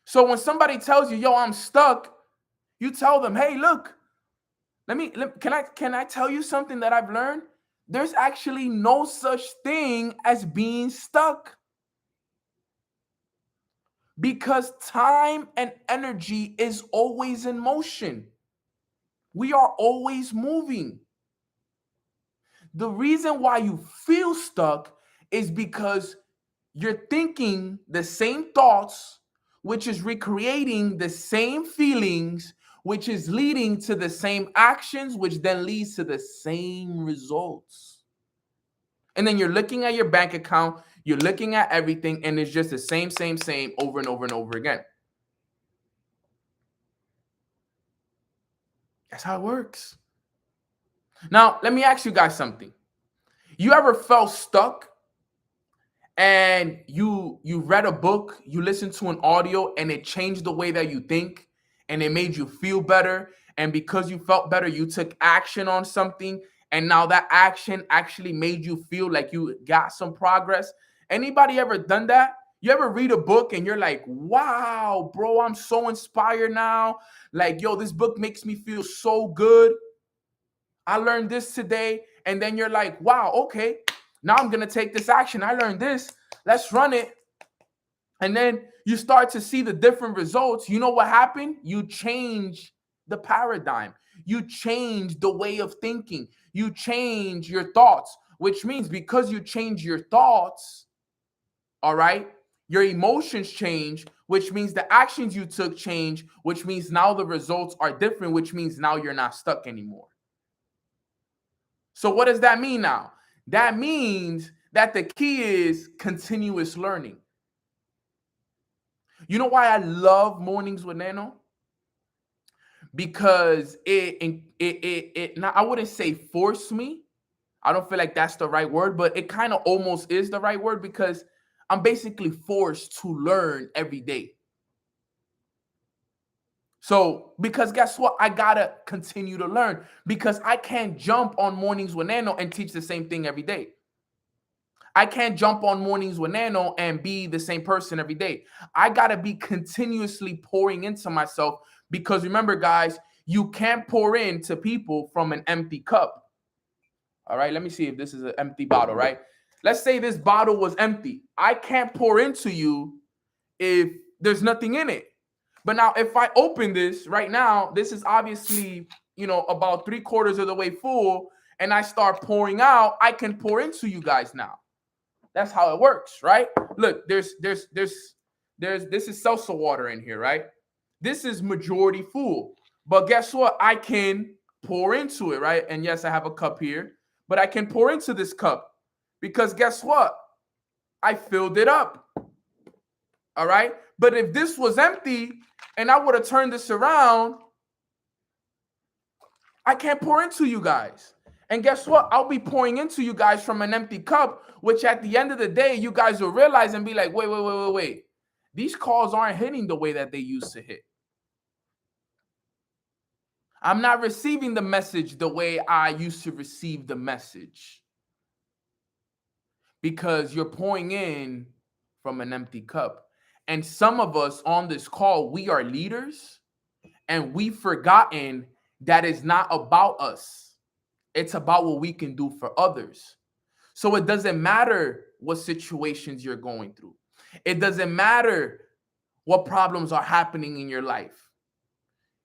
Speaker 2: So when somebody tells you, yo, I'm stuck, you tell them, hey, look, can I tell you something that I've learned? There's actually no such thing as being stuck. Because time and energy is always in motion. We are always moving. The reason why you feel stuck is because you're thinking the same thoughts, which is recreating the same feelings, which is leading to the same actions, which then leads to the same results. And then you're looking at your bank account, you're looking at everything, and it's just the same over and over and over again. That's how it works. Now, let me ask you guys something. You ever felt stuck and you read a book, you listened to an audio, and it changed the way that you think, and it made you feel better, and because you felt better, you took action on something, and now that action actually made you feel like you got some progress? Anybody ever done that? You ever read a book and you're like, wow, bro, I'm so inspired now. Like, yo, this book makes me feel so good. I learned this today. And then you're like, wow, okay, now I'm going to take this action. I learned this. Let's run it. And then you start to see the different results. You know what happened? You change the paradigm. You change the way of thinking. You change your thoughts, which means because you change your thoughts, all right, your emotions change, which means the actions you took change, which means now the results are different, which means now you're not stuck anymore. So what does that mean now? That means that the key is continuous learning. You know why I love Mornings with Nano? Because it now, I wouldn't say force me. I don't feel like that's the right word, but it kind of almost is the right word, because I'm basically forced to learn every day. So, because guess what? I gotta continue to learn, because I can't jump on Mornings with Nano and teach the same thing every day. I can't jump on Mornings with Nano and be the same person every day. I gotta be continuously pouring into myself, because remember, guys, you can't pour into people from an empty cup. All right, let me see if this is an empty bottle, right? Let's say this bottle was empty. I can't pour into you if there's nothing in it. But now if I open this right now, this is obviously, about 3/4 of the way full, and I start pouring out, I can pour into you guys now. That's how it works, right? Look, this is seltzer water in here, right? This is majority full. But guess what? I can pour into it, right? And yes, I have a cup here, but I can pour into this cup, because guess what? I filled it up. All right. But if this was empty and I would have turned this around, I can't pour into you guys. And guess what? I'll be pouring into you guys from an empty cup, which at the end of the day, you guys will realize and be like, wait. These calls aren't hitting the way that they used to hit. I'm not receiving the message the way I used to receive the message. Because you're pouring in from an empty cup. And some of us on this call, we are leaders, and we've forgotten that it's not about us. It's about what we can do for others. So it doesn't matter what situations you're going through. It doesn't matter what problems are happening in your life.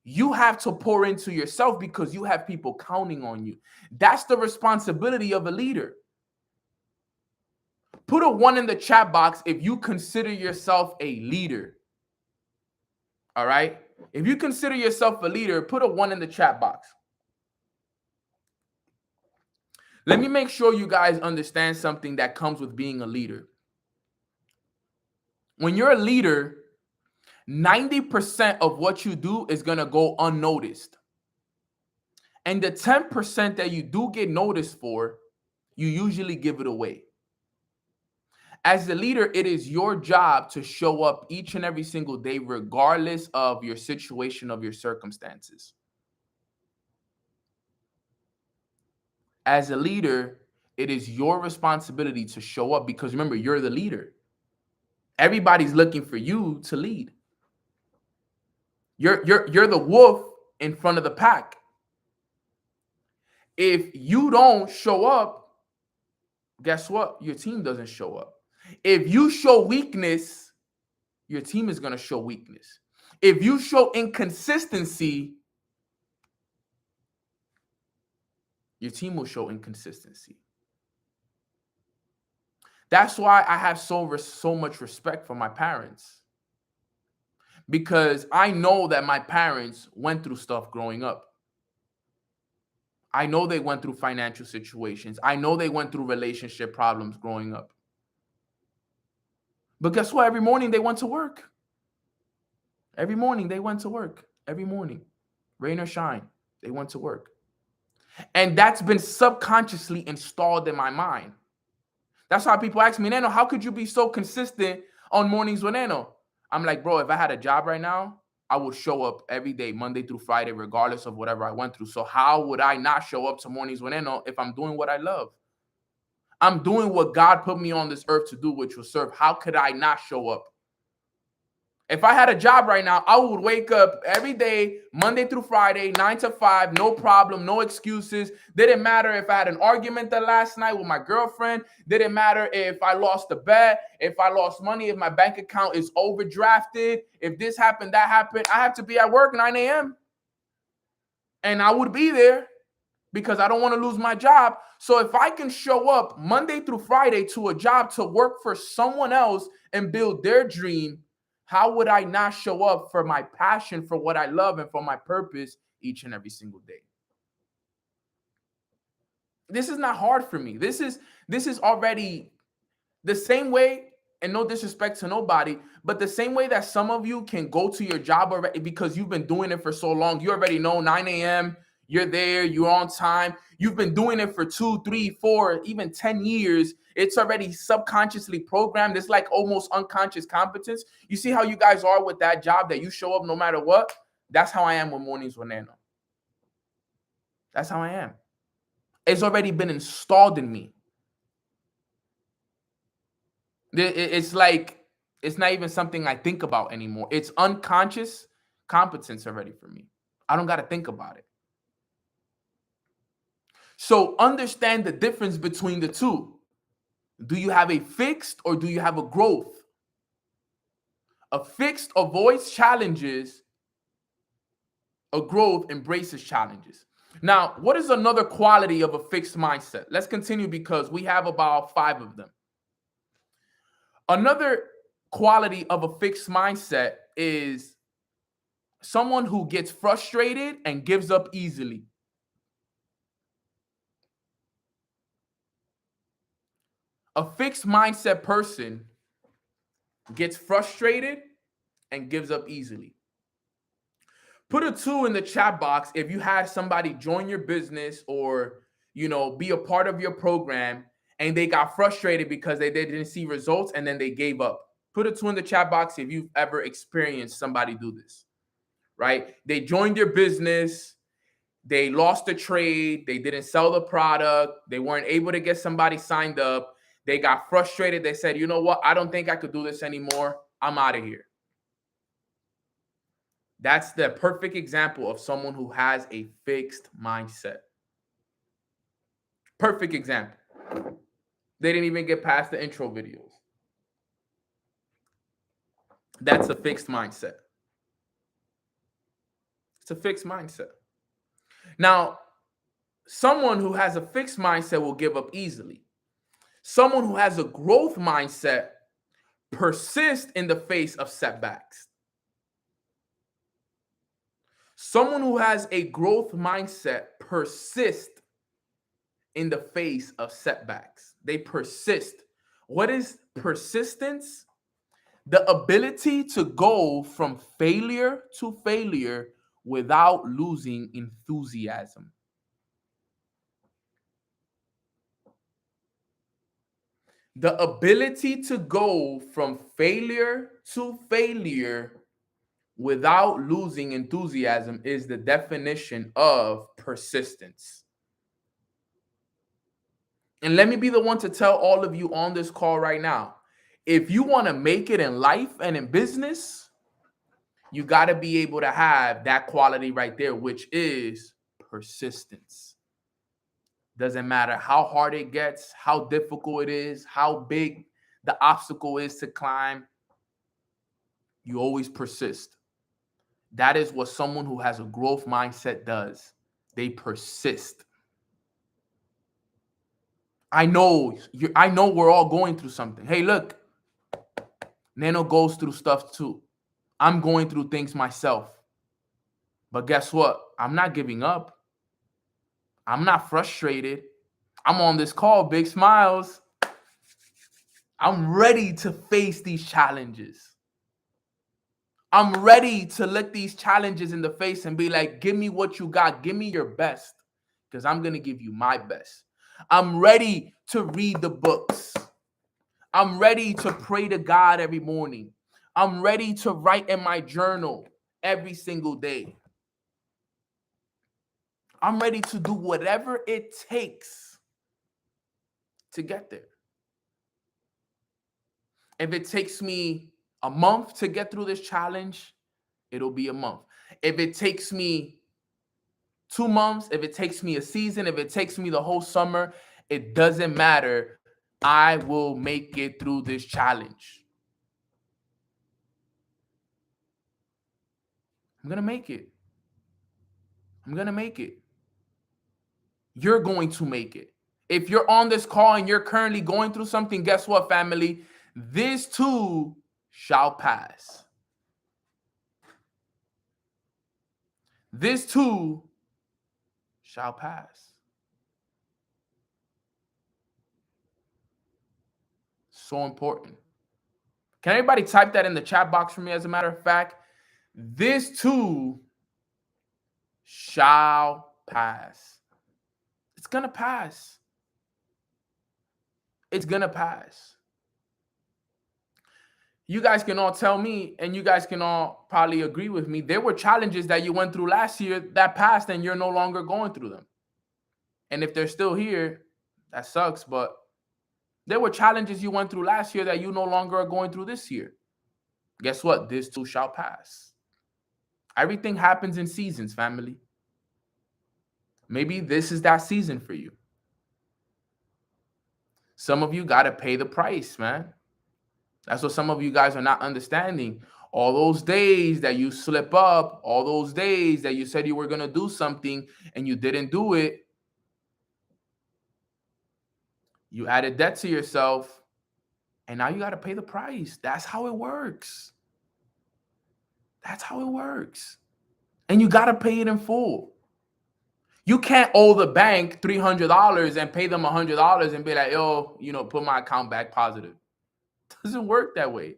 Speaker 2: You have to pour into yourself because you have people counting on you. That's the responsibility of a leader. Put a 1 in the chat box if you consider yourself a leader. All right? If you consider yourself a leader, put a 1 in the chat box. Let me make sure you guys understand something that comes with being a leader. When you're a leader, 90% of what you do is going to go unnoticed. And the 10% that you do get noticed for, you usually give it away. As the leader, it is your job to show up each and every single day, regardless of your situation, of your circumstances. As a leader, it is your responsibility to show up because remember, you're the leader. Everybody's looking for you to lead. You're the wolf in front of the pack. If you don't show up, guess what? Your team doesn't show up. If you show weakness, your team is going to show weakness. If you show inconsistency, your team will show inconsistency. That's why I have so much respect for my parents. Because I know that my parents went through stuff growing up. I know they went through financial situations. I know they went through relationship problems growing up. But guess what? Every morning they went to work. Every morning they went to work. Every morning. Rain or shine, they went to work. And that's been subconsciously installed in my mind. That's why people ask me, Nano, how could you be so consistent on Mornings with Nano? I'm like, bro, if I had a job right now, I would show up every day, Monday through Friday, regardless of whatever I went through. So how would I not show up to Mornings with Nano if I'm doing what I love? I'm doing what God put me on this earth to do, which was serve. How could I not show up? If I had a job right now, I would wake up every day, Monday through Friday, 9 to 5, no problem, no excuses. Didn't matter if I had an argument the last night with my girlfriend. Didn't matter if I lost a bet, if I lost money, if my bank account is overdrafted, if this happened, that happened. I have to be at work 9 a.m. And I would be there because I don't want to lose my job. So if I can show up Monday through Friday to a job to work for someone else and build their dream, how would I not show up for my passion, for what I love, and for my purpose each and every single day? This is not hard for me. This is already the same way, and no disrespect to nobody, but the same way that some of you can go to your job already because you've been doing it for so long. You already know 9 a.m., you're there, you're on time. You've been doing it for 2, 3, 4, even 10 years. It's already subconsciously programmed. It's like almost unconscious competence. You see how you guys are with that job that you show up no matter what? That's how I am with Mornings with Nano. That's how I am. It's already been installed in me. It's like, it's not even something I think about anymore. It's unconscious competence already for me. I don't got to think about it. So understand the difference between the two. Do you have a fixed or do you have a growth? A fixed avoids challenges. A growth embraces challenges. Now, what is another quality of a fixed mindset? Let's continue because we have about 5 of them. Another quality of a fixed mindset is someone who gets frustrated and gives up easily. A fixed mindset person gets frustrated and gives up easily. Put a 2 in the chat box if you had somebody join your business or, be a part of your program and they got frustrated because they didn't see results and then they gave up. Put a 2 in the chat box if you've ever experienced somebody do this, right? They joined your business, they lost the trade, they didn't sell the product, they weren't able to get somebody signed up, they got frustrated, they said, you know what, I don't think I could do this anymore, I'm out of here. That's the perfect example of someone who has a fixed mindset. Perfect example. They didn't even get past the intro videos. That's a fixed mindset. It's a fixed mindset. Now, someone who has a fixed mindset will give up easily. Someone who has a growth mindset persists in the face of setbacks. Someone who has a growth mindset persists in the face of setbacks. They persist. What is persistence? The ability to go from failure to failure without losing enthusiasm. The ability to go from failure to failure without losing enthusiasm is the definition of persistence. And let me be the one to tell all of you on this call right now, if you want to make it in life and in business, you got to be able to have that quality right there, which is persistence. Doesn't matter how hard it gets, how difficult it is, how big the obstacle is to climb, you always persist. That is what someone who has a growth mindset does. They persist. I know we're all going through something. Hey, look, Nano goes through stuff too. I'm going through things myself. But guess what? I'm not giving up. I'm not frustrated. I'm on this call, big smiles. I'm ready to face these challenges. I'm ready to look these challenges in the face and be like, give me what you got. Give me your best, because I'm going to give you my best. I'm ready to read the books. I'm ready to pray to God every morning. I'm ready to write in my journal every single day. I'm ready to do whatever it takes to get there. If it takes me a month to get through this challenge, it'll be a month. If it takes me 2 months, if it takes me a season, if it takes me the whole summer, it doesn't matter. I will make it through this challenge. I'm going to make it. I'm going to make it. You're going to make it. If you're on this call and you're currently going through something, guess what, family? This too shall pass. This too shall pass. So important. Can everybody type that in the chat box for me? As a matter of fact, this too shall pass. It's going to pass. It's going to pass. You guys can all tell me, and you guys can all probably agree with me, there were challenges that you went through last year that passed and you're no longer going through them. And if they're still here, that sucks, but there were challenges you went through last year that you no longer are going through this year. Guess what? This too shall pass. Everything happens in seasons, family. Maybe this is that season for you. Some of you got to pay the price, man. That's what some of you guys are not understanding. All those days that you slip up, all those days that you said you were going to do something and you didn't do it, you added debt to yourself, and now you got to pay the price. That's how it works. That's how it works. And you got to pay it in full. You can't owe the bank $300 and pay them $100 and be like, yo, put my account back positive. It doesn't work that way.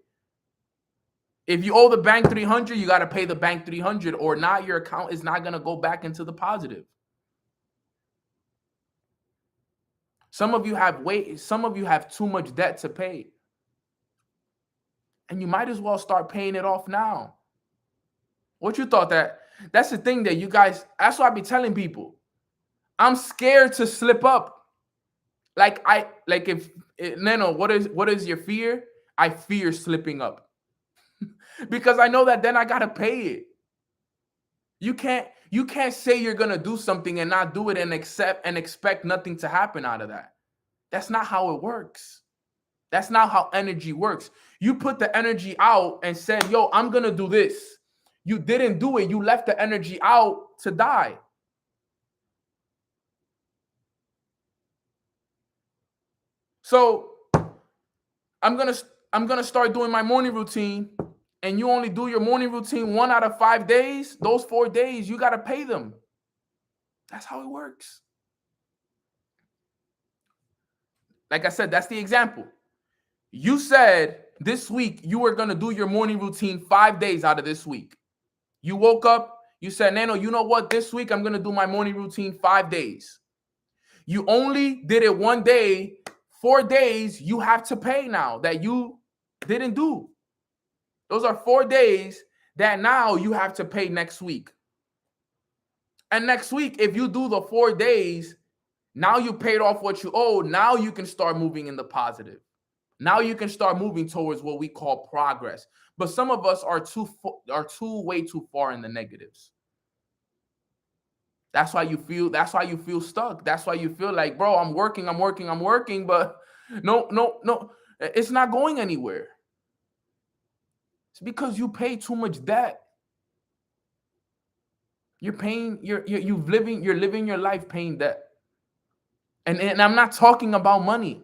Speaker 2: If you owe the bank 300, you got to pay the bank 300, or not, your account is not going to go back into the positive. Some of you have too much debt to pay. And you might as well start paying it off now. What you thought that's the thing that you guys, that's what I be telling people. I'm scared to slip up. Neno, what is your fear? I fear slipping up. Because I know that then I got to pay it. You can't say you're going to do something and not do it and expect nothing to happen out of that. That's not how it works. That's not how energy works. You put the energy out and said, yo, I'm going to do this. You didn't do it. You left the energy out to die. So I'm going to start doing my morning routine, and you only do your morning routine 1 out of 5 days. Those 4 days, you got to pay them. That's how it works. Like I said, that's the example. You said this week you were going to do your morning routine 5 days out of this week. You woke up, you said, Nano, you know what? This week I'm going to do my morning routine 5 days. You only did it 1 day. 4 days you have to pay now that you didn't do. Those are 4 days that now you have to pay next week. And next week, if you do the 4 days, now you paid off what you owe. Now you can start moving in the positive. Now you can start moving towards what we call progress. But some of us are way too far in the negatives. That's why you feel stuck. That's why you feel like, bro, I'm working, but no, it's not going anywhere. It's because you pay too much debt. You're living your life paying debt. And I'm not talking about money.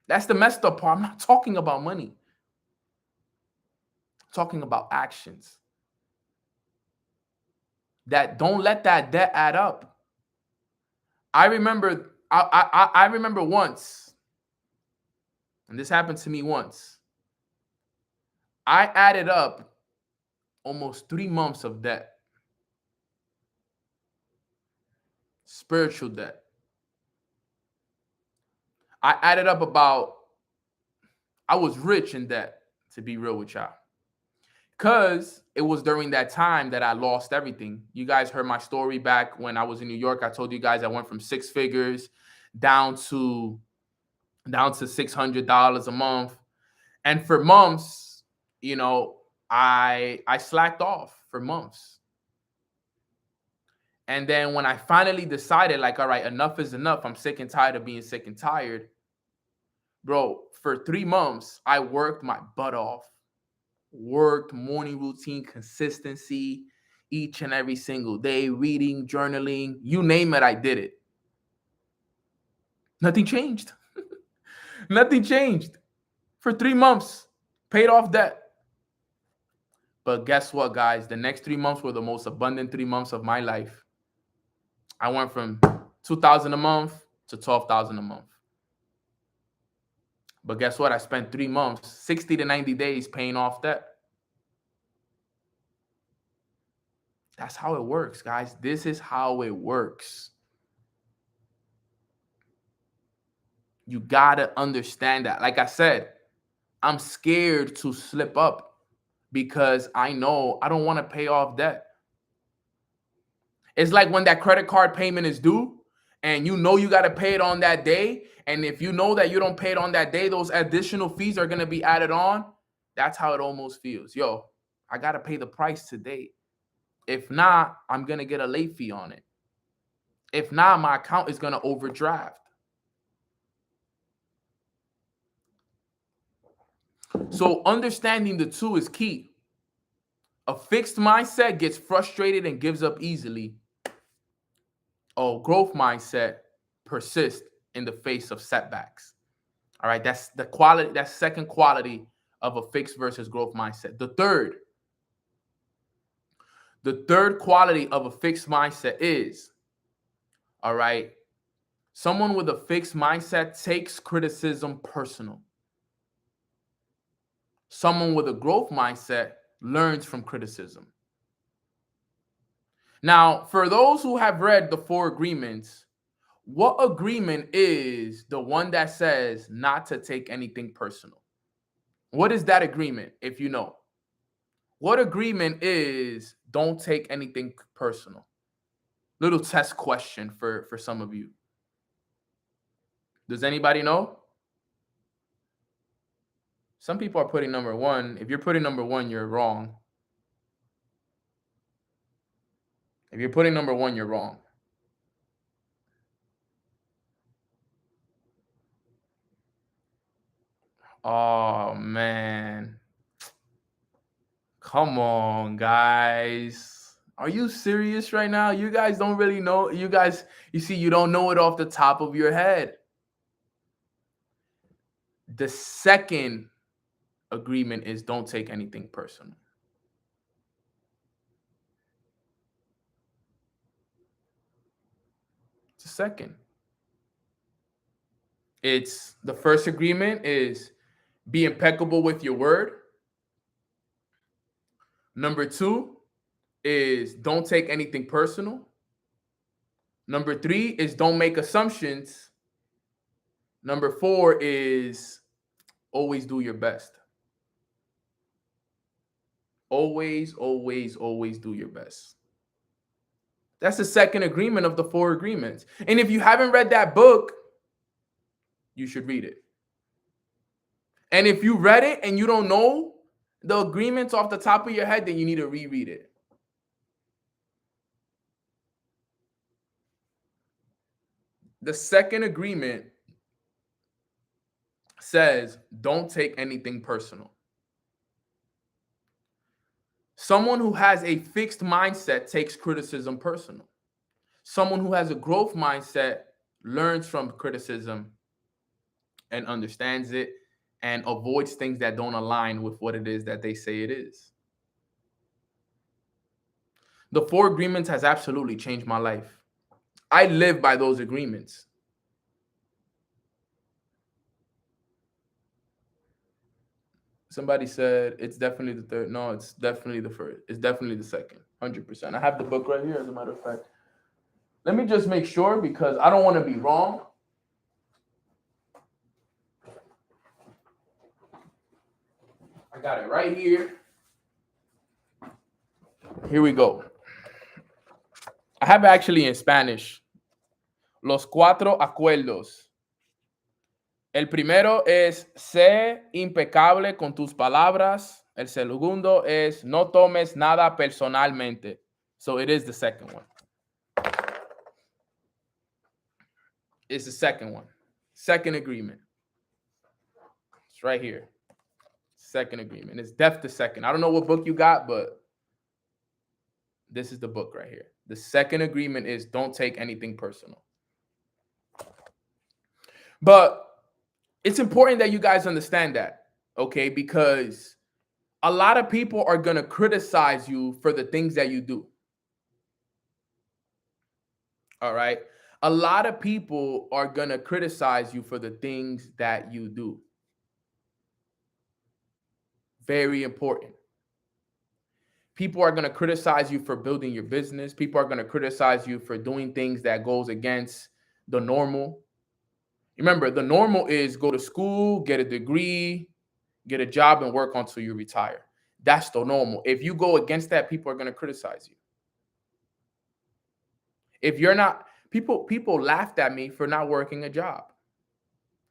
Speaker 2: That's the messed up part. I'm not talking about money. I'm talking about actions. That don't let that debt add up. I remember once, and this happened to me once. I added up almost 3 months of debt. Spiritual debt. I added up I was rich in debt, to be real with y'all. Because it was during that time that I lost everything. You guys heard my story back when I was in New York. I told you guys I went from 6 figures down to $600 a month. And for months, I slacked off for months. And then when I finally decided, like, all right, enough is enough. I'm sick and tired of being sick and tired. Bro, for 3 months, I worked my butt off. Worked morning routine, consistency, each and every single day, reading, journaling, you name it, I did it. Nothing changed. Nothing changed. For 3 months, paid off debt. But guess what, guys? The next 3 months were the most abundant 3 months of my life. I went from $2,000 a month to $12,000 a month. But guess what? I spent 3 months, 60 to 90 days paying off debt. That's how it works, guys. This is how it works. You got to understand that. Like I said, I'm scared to slip up because I know I don't want to pay off debt. It's like when that credit card payment is due and you know you got to pay it on that day. And if you know that you don't pay it on that day, those additional fees are going to be added on. That's how it almost feels. Yo, I got to pay the price today. If not, I'm going to get a late fee on it. If not, my account is going to overdraft. So understanding the two is key. A fixed mindset gets frustrated and gives up easily. A growth mindset persists in the face of setbacks. All right, that's the quality. That's second quality of a fixed versus growth mindset. The third quality of a fixed mindset is, all right, someone with a fixed mindset takes criticism personal. Someone with a growth mindset learns from criticism. Now, for those who have read the 4 agreements, what agreement is the one that says not to take anything personal? What is that agreement, if you know? What agreement is don't take anything personal? Little test question for some of you. Does anybody know? Some people are putting number 1. If you're putting number 1, you're wrong. If you're putting number 1, you're wrong. Oh, man. Come on, guys. Are you serious right now? You guys don't really know. You see, you don't know it off the top of your head. The second agreement is don't take anything personal. It's the second. It's the first agreement is be impeccable with your word. Number 2 is don't take anything personal. Number 3 is don't make assumptions. Number 4 is always do your best. Always, always, always do your best. That's the second agreement of the 4 agreements. And if you haven't read that book, you should read it. And if you read it and you don't know the agreements off the top of your head, then you need to reread it. The second agreement says don't take anything personal. Someone who has a fixed mindset takes criticism personal. Someone who has a growth mindset learns from criticism and understands it and avoids things that don't align with what it is that they say it is. The 4 agreements has absolutely changed my life. I live by those agreements. Somebody said it's definitely the third. No, it's definitely the first. It's definitely the second. 100%. I have the book right here, as a matter of fact. Let me just make sure because I don't want to be wrong. I got it right here. Here we go. I have it actually in Spanish. Los 4 acuerdos. El primero es sé impecable con tus palabras. El segundo es no tomes nada personalmente. So it is the second one. It's the second one. Second agreement. It's right here. Second agreement. It's the second. I don't know what book you got, but this is the book right here. The second agreement is don't take anything personal. But it's important that you guys understand that, okay? Because a lot of people are going to criticize you for the things that you do. All right? A lot of people are going to criticize you for the things that you do. Very important. People are going to criticize you for building your business. People are going to criticize you for doing things that goes against the normal. Remember, the normal is go to school, get a degree, get a job, and work until you retire. That's the normal. If you go against that, people are going to criticize you. If you're not, people laughed at me for not working a job.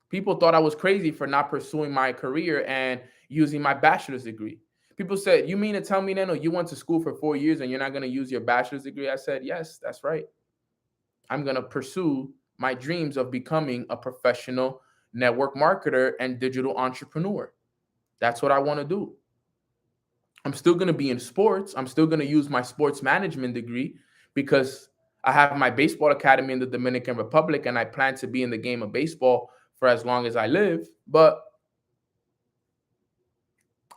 Speaker 2: People thought I was crazy for not pursuing my career and using my bachelor's degree. People said, you mean to tell me, Nano, you went to school for 4 years and you're not going to use your bachelor's degree? I said, yes, that's right. I'm going to pursue my dreams of becoming a professional network marketer and digital entrepreneur. That's what I want to do. I'm still going to be in sports. I'm still going to use my sports management degree because I have my baseball academy in the Dominican Republic and I plan to be in the game of baseball for as long as I live. But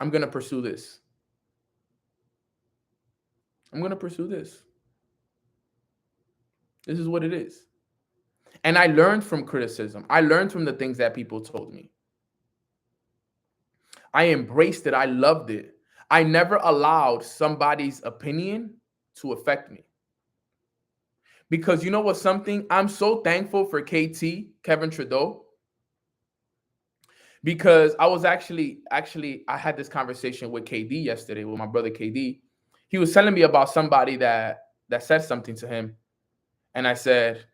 Speaker 2: I'm going to pursue this. I'm going to pursue this. This is what it is. And I learned from criticism. I learned from the things that people told me. I embraced it. I loved it. I never allowed somebody's opinion to affect me. Because you know what, something, I'm so thankful for KT, Kevin Trudeau, because I was actually, I had this conversation with KD yesterday, with my brother KD. He was telling me about somebody that said something to him. And I said,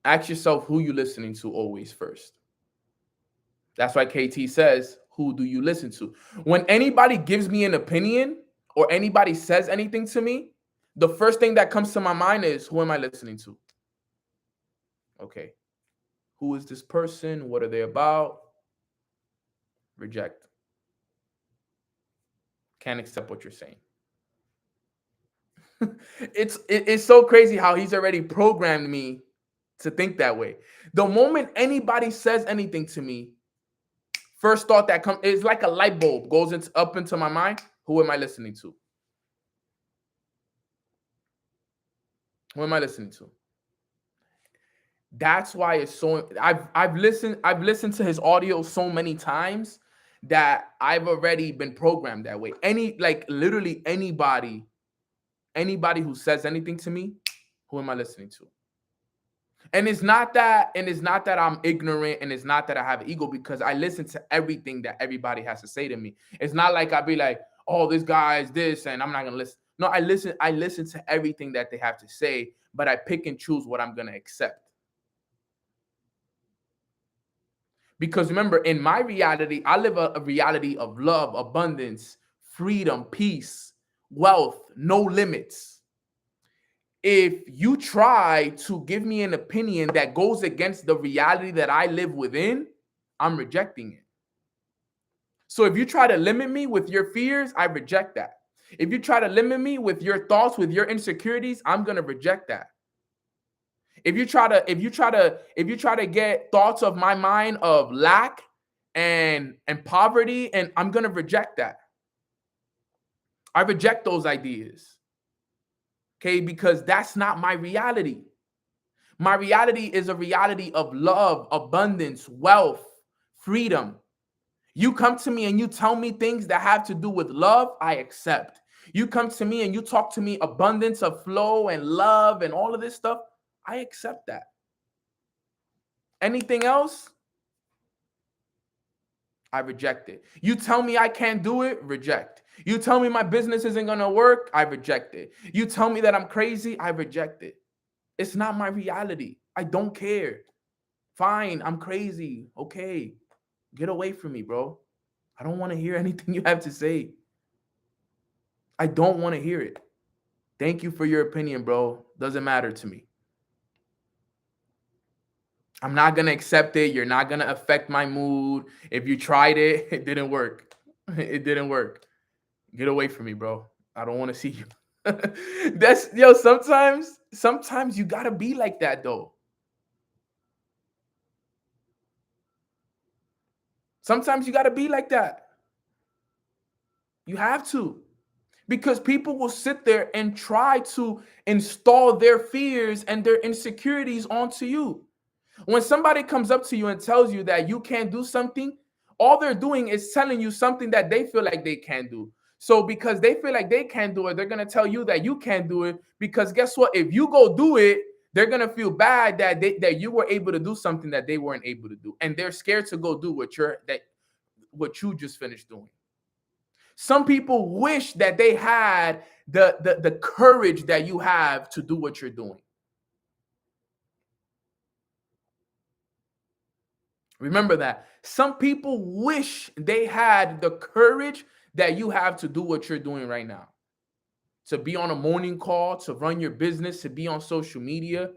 Speaker 2: ask yourself who you listening to always first. That's why KT says, who do you listen to? When anybody gives me an opinion or anybody says anything to me, the first thing that comes to my mind is, who am I listening to? Okay. Who is this person? What are they about? Reject. Can't accept what you're saying. It's so crazy how he's already programmed me to think that way. The moment anybody says anything to me, first thought that comes is like a light bulb goes up into my mind. Who am I listening to? Who am I listening to? That's why it's so. I've listened to his audio so many times that I've already been programmed that way. Literally anybody who says anything to me, who am I listening to? And it's not that I'm ignorant, and it's not that I have ego, because I listen to everything that everybody has to say to me. It's not like I'll be like, oh, this guy is this, and I'm not gonna listen. No, I listen to everything that they have to say, but I pick and choose what I'm gonna accept. Because remember, in my reality, I live a reality of love, abundance, freedom, peace, wealth, no limits. If you try to give me an opinion that goes against the reality that I live within, I'm rejecting it. So if you try to limit me with your fears, I reject that. If you try to limit me with your thoughts, with your insecurities, I'm going to reject that. If you try to get thoughts of my mind of lack and poverty, and I'm going to reject that. I reject those ideas. Okay, because that's not my reality. My reality is a reality of love, abundance, wealth, freedom. You come to me and you tell me things that have to do with love, I accept. You come to me and you talk to me abundance of flow and love and all of this stuff, I accept that. Anything else, I reject it. You tell me I can't do it, reject. You tell me my business isn't going to work, I reject it. You tell me that I'm crazy, I reject it. It's not my reality. I don't care. Fine, I'm crazy. Okay, get away from me, bro. I don't want to hear anything you have to say. I don't want to hear it. Thank you for your opinion, bro. Doesn't matter to me. I'm not going to accept it. You're not going to affect my mood. If you tried it, it didn't work. It didn't work. Get away from me, bro. I don't want to see you. Sometimes you got to be like that, though. Sometimes you got to be like that. You have to. Because people will sit there and try to install their fears and their insecurities onto you. When somebody comes up to you and tells you that you can't do something, all they're doing is telling you something that they feel like they can't do. So because they feel like they can't do it, they're going to tell you that you can't do it. Because guess what? If you go do it, they're going to feel bad that you were able to do something that they weren't able to do. And they're scared to go do what you just finished doing. Some people wish that they had the courage that you have to do what you're doing. Remember that. Some people wish they had the courage that you have to do what you're doing right now. To be on a morning call, to run your business, to be on social media,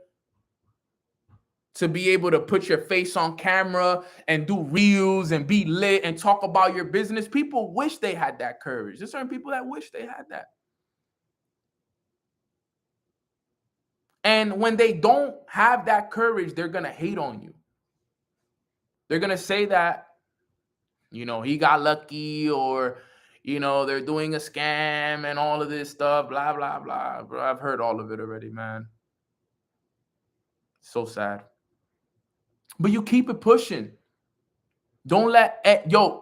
Speaker 2: to be able to put your face on camera and do reels and be lit and talk about your business. People wish they had that courage. There's certain people that wish they had that. And when they don't have that courage, they're going to hate on you. They're going to say that, he got lucky, or, they're doing a scam and all of this stuff, blah, blah, blah. Bro, I've heard all of it already, man. So sad. But you keep it pushing. Don't let,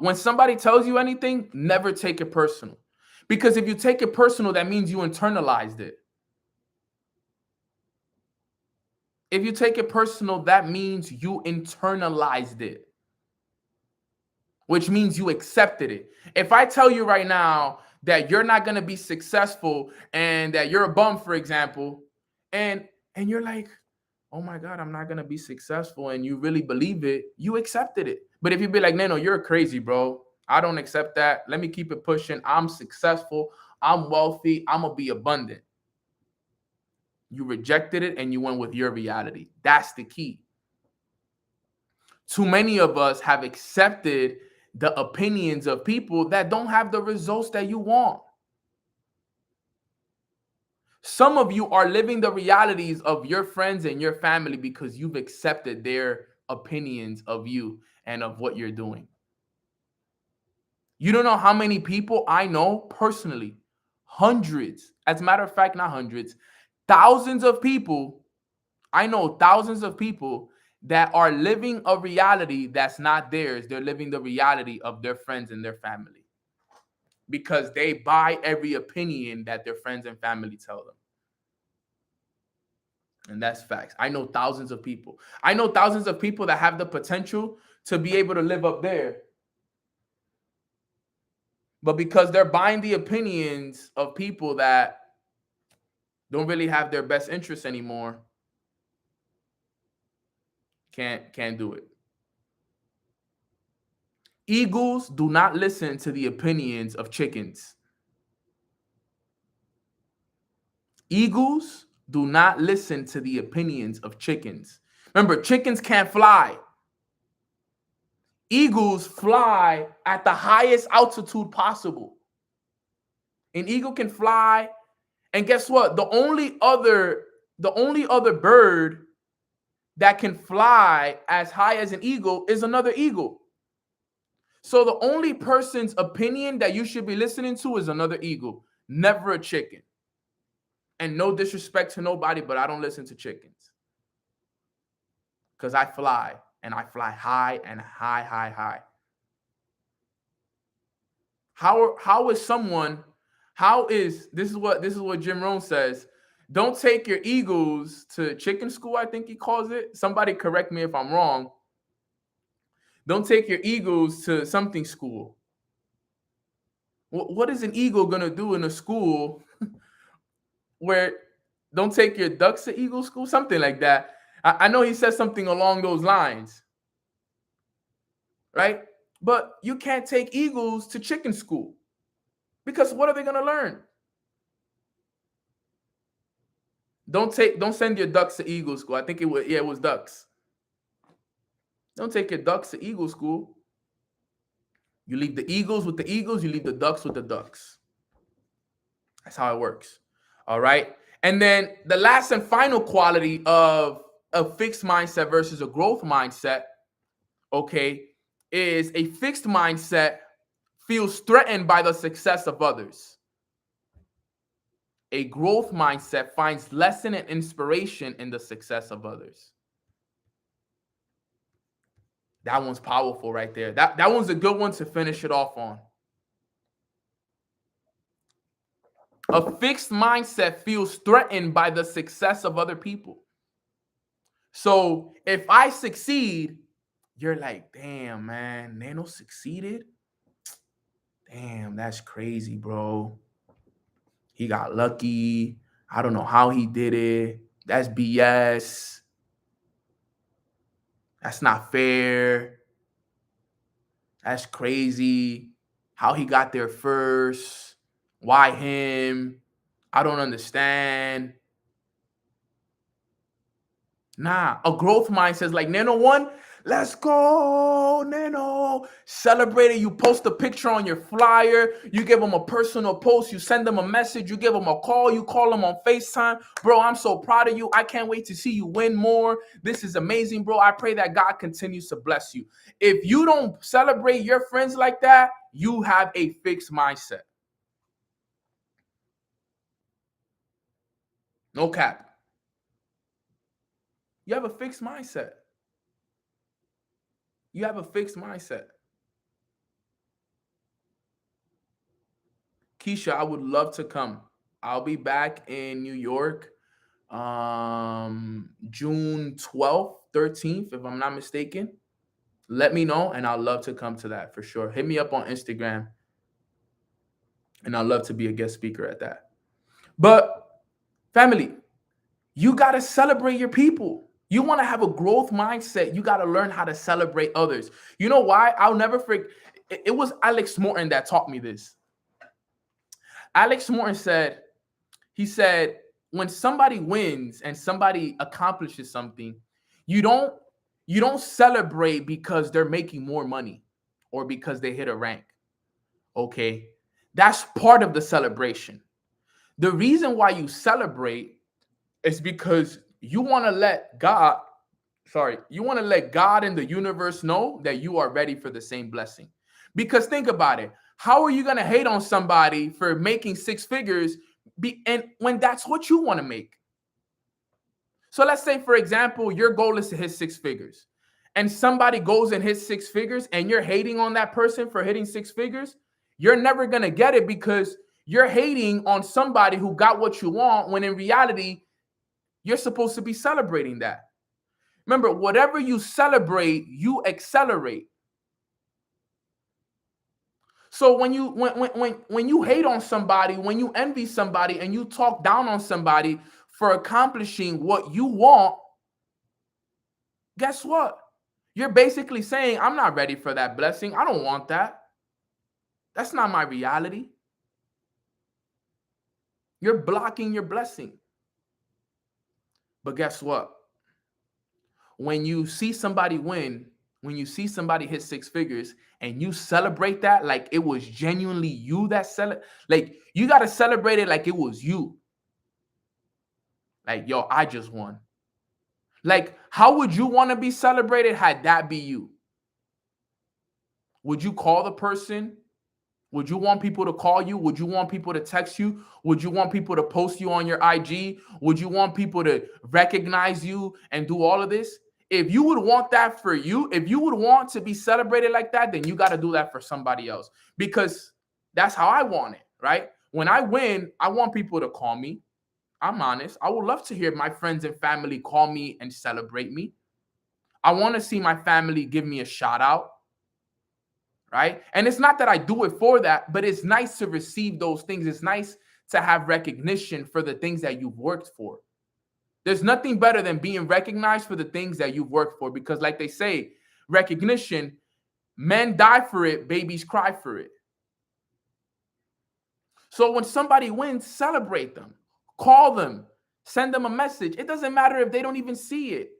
Speaker 2: when somebody tells you anything, never take it personal. Because if you take it personal, that means you internalized it. If you take it personal, that means you internalized it, which means you accepted it. If I tell you right now that you're not going to be successful and that you're a bum, for example, and you're like, oh my God, I'm not going to be successful, and you really believe it, you accepted it. But if you be like, no, you're crazy, bro. I don't accept that. Let me keep it pushing. I'm successful. I'm wealthy. I'm going to be abundant. You rejected it and you went with your reality. That's the key. Too many of us have accepted the opinions of people that don't have the results that you want. Some of you are living the realities of your friends and your family because you've accepted their opinions of you and of what you're doing. You don't know how many people I know personally, hundreds, as a matter of fact, not hundreds, thousands of people. I know thousands of people that are living a reality that's not theirs. They're living the reality of their friends and their family because they buy every opinion that their friends and family tell them. And that's facts. I know thousands of people. I know thousands of people that have the potential to be able to live up there. But because they're buying the opinions of people that don't really have their best interests anymore, can't do it. Eagles do not listen to the opinions of chickens. Eagles do not listen to the opinions of chickens. Remember, chickens can't fly. Eagles fly at the highest altitude possible. An eagle can fly, and guess what? The only other bird that can fly as high as an eagle is another eagle. So the only person's opinion that you should be listening to is another eagle, never a chicken. And no disrespect to nobody, but I don't listen to chickens. Because I fly, and I fly high and high, high, high. This is what Jim Rohn says. Don't take your eagles to chicken school, I think he calls it. Somebody correct me if I'm wrong. Don't take your eagles to something school. What is an eagle going to do in a school where don't take your ducks to eagle school? Something like that. I know he says something along those lines, right? But you can't take eagles to chicken school because what are they going to learn? Don't send your ducks to eagle school. I think it was ducks. Don't take your ducks to eagle school. You leave the eagles with the eagles. You leave the ducks with the ducks. That's how it works. All right. And then the last and final quality of a fixed mindset versus a growth mindset, okay, is a fixed mindset feels threatened by the success of others. A growth mindset finds lesson and inspiration in the success of others. That one's powerful right there. That one's a good one to finish it off on. A fixed mindset feels threatened by the success of other people. So if I succeed, you're like, damn, man, Nano succeeded? Damn, that's crazy, bro. He got lucky. I don't know how he did it. That's BS. That's not fair. That's crazy. How he got there first. Why him? I don't understand. Nah, a growth mindset is like, Nano won. Let's go, Nano. Celebrate it. You post a picture on your flyer. You give them a personal post. You send them a message. You give them a call. You call them on FaceTime. Bro, I'm so proud of you. I can't wait to see you win more. This is amazing, bro. I pray that God continues to bless you. If you don't celebrate your friends like that, you have a fixed mindset. No cap. You have a fixed mindset. You have a fixed mindset. Keisha, I would love to come. I'll be back in New York June 12th, 13th, if I'm not mistaken. Let me know, and I'd love to come to that for sure. Hit me up on Instagram, and I'd love to be a guest speaker at that. But family, you got to celebrate your people. You want to have a growth mindset, you got to learn how to celebrate others. You know why? I'll never forget. It was Alex Morton that taught me this. Alex Morton said, he said, when somebody wins and somebody accomplishes something, you don't celebrate because they're making more money or because they hit a rank. Okay? That's part of the celebration. The reason why you celebrate is because you want to let God and the universe know that you are ready for the same blessing. Because think about it. How are you going to hate on somebody for making six figures and when that's what you want to make? So let's say, for example, your goal is to hit six figures and somebody goes and hits six figures and you're hating on that person for hitting six figures. You're never going to get it because you're hating on somebody who got what you want when in reality, you're supposed to be celebrating that. Remember, whatever you celebrate, you accelerate. So when you hate on somebody, when you envy somebody and you talk down on somebody for accomplishing what you want, guess what? You're basically saying, I'm not ready for that blessing. I don't want that. That's not my reality. You're blocking your blessing. But guess what? When you see somebody win, when you see somebody hit six figures and you celebrate that like it was genuinely you that like you got to celebrate it like it was you. Like, yo, I just won. Like, how would you want to be celebrated had that be you? Would you call the person? Would you want people to call you? Would you want people to text you? Would you want people to post you on your IG? Would you want people to recognize you and do all of this? If you would want that for you, if you would want to be celebrated like that, then you got to do that for somebody else because that's how I want it, right? When I win, I want people to call me. I'm honest. I would love to hear my friends and family call me and celebrate me. I want to see my family give me a shout out, right? And it's not that I do it for that, but it's nice to receive those things. It's nice to have recognition for the things that you've worked for. There's nothing better than being recognized for the things that you've worked for because like they say, recognition, men die for it, babies cry for it. So when somebody wins, celebrate them. Call them, send them a message. It doesn't matter if they don't even see it.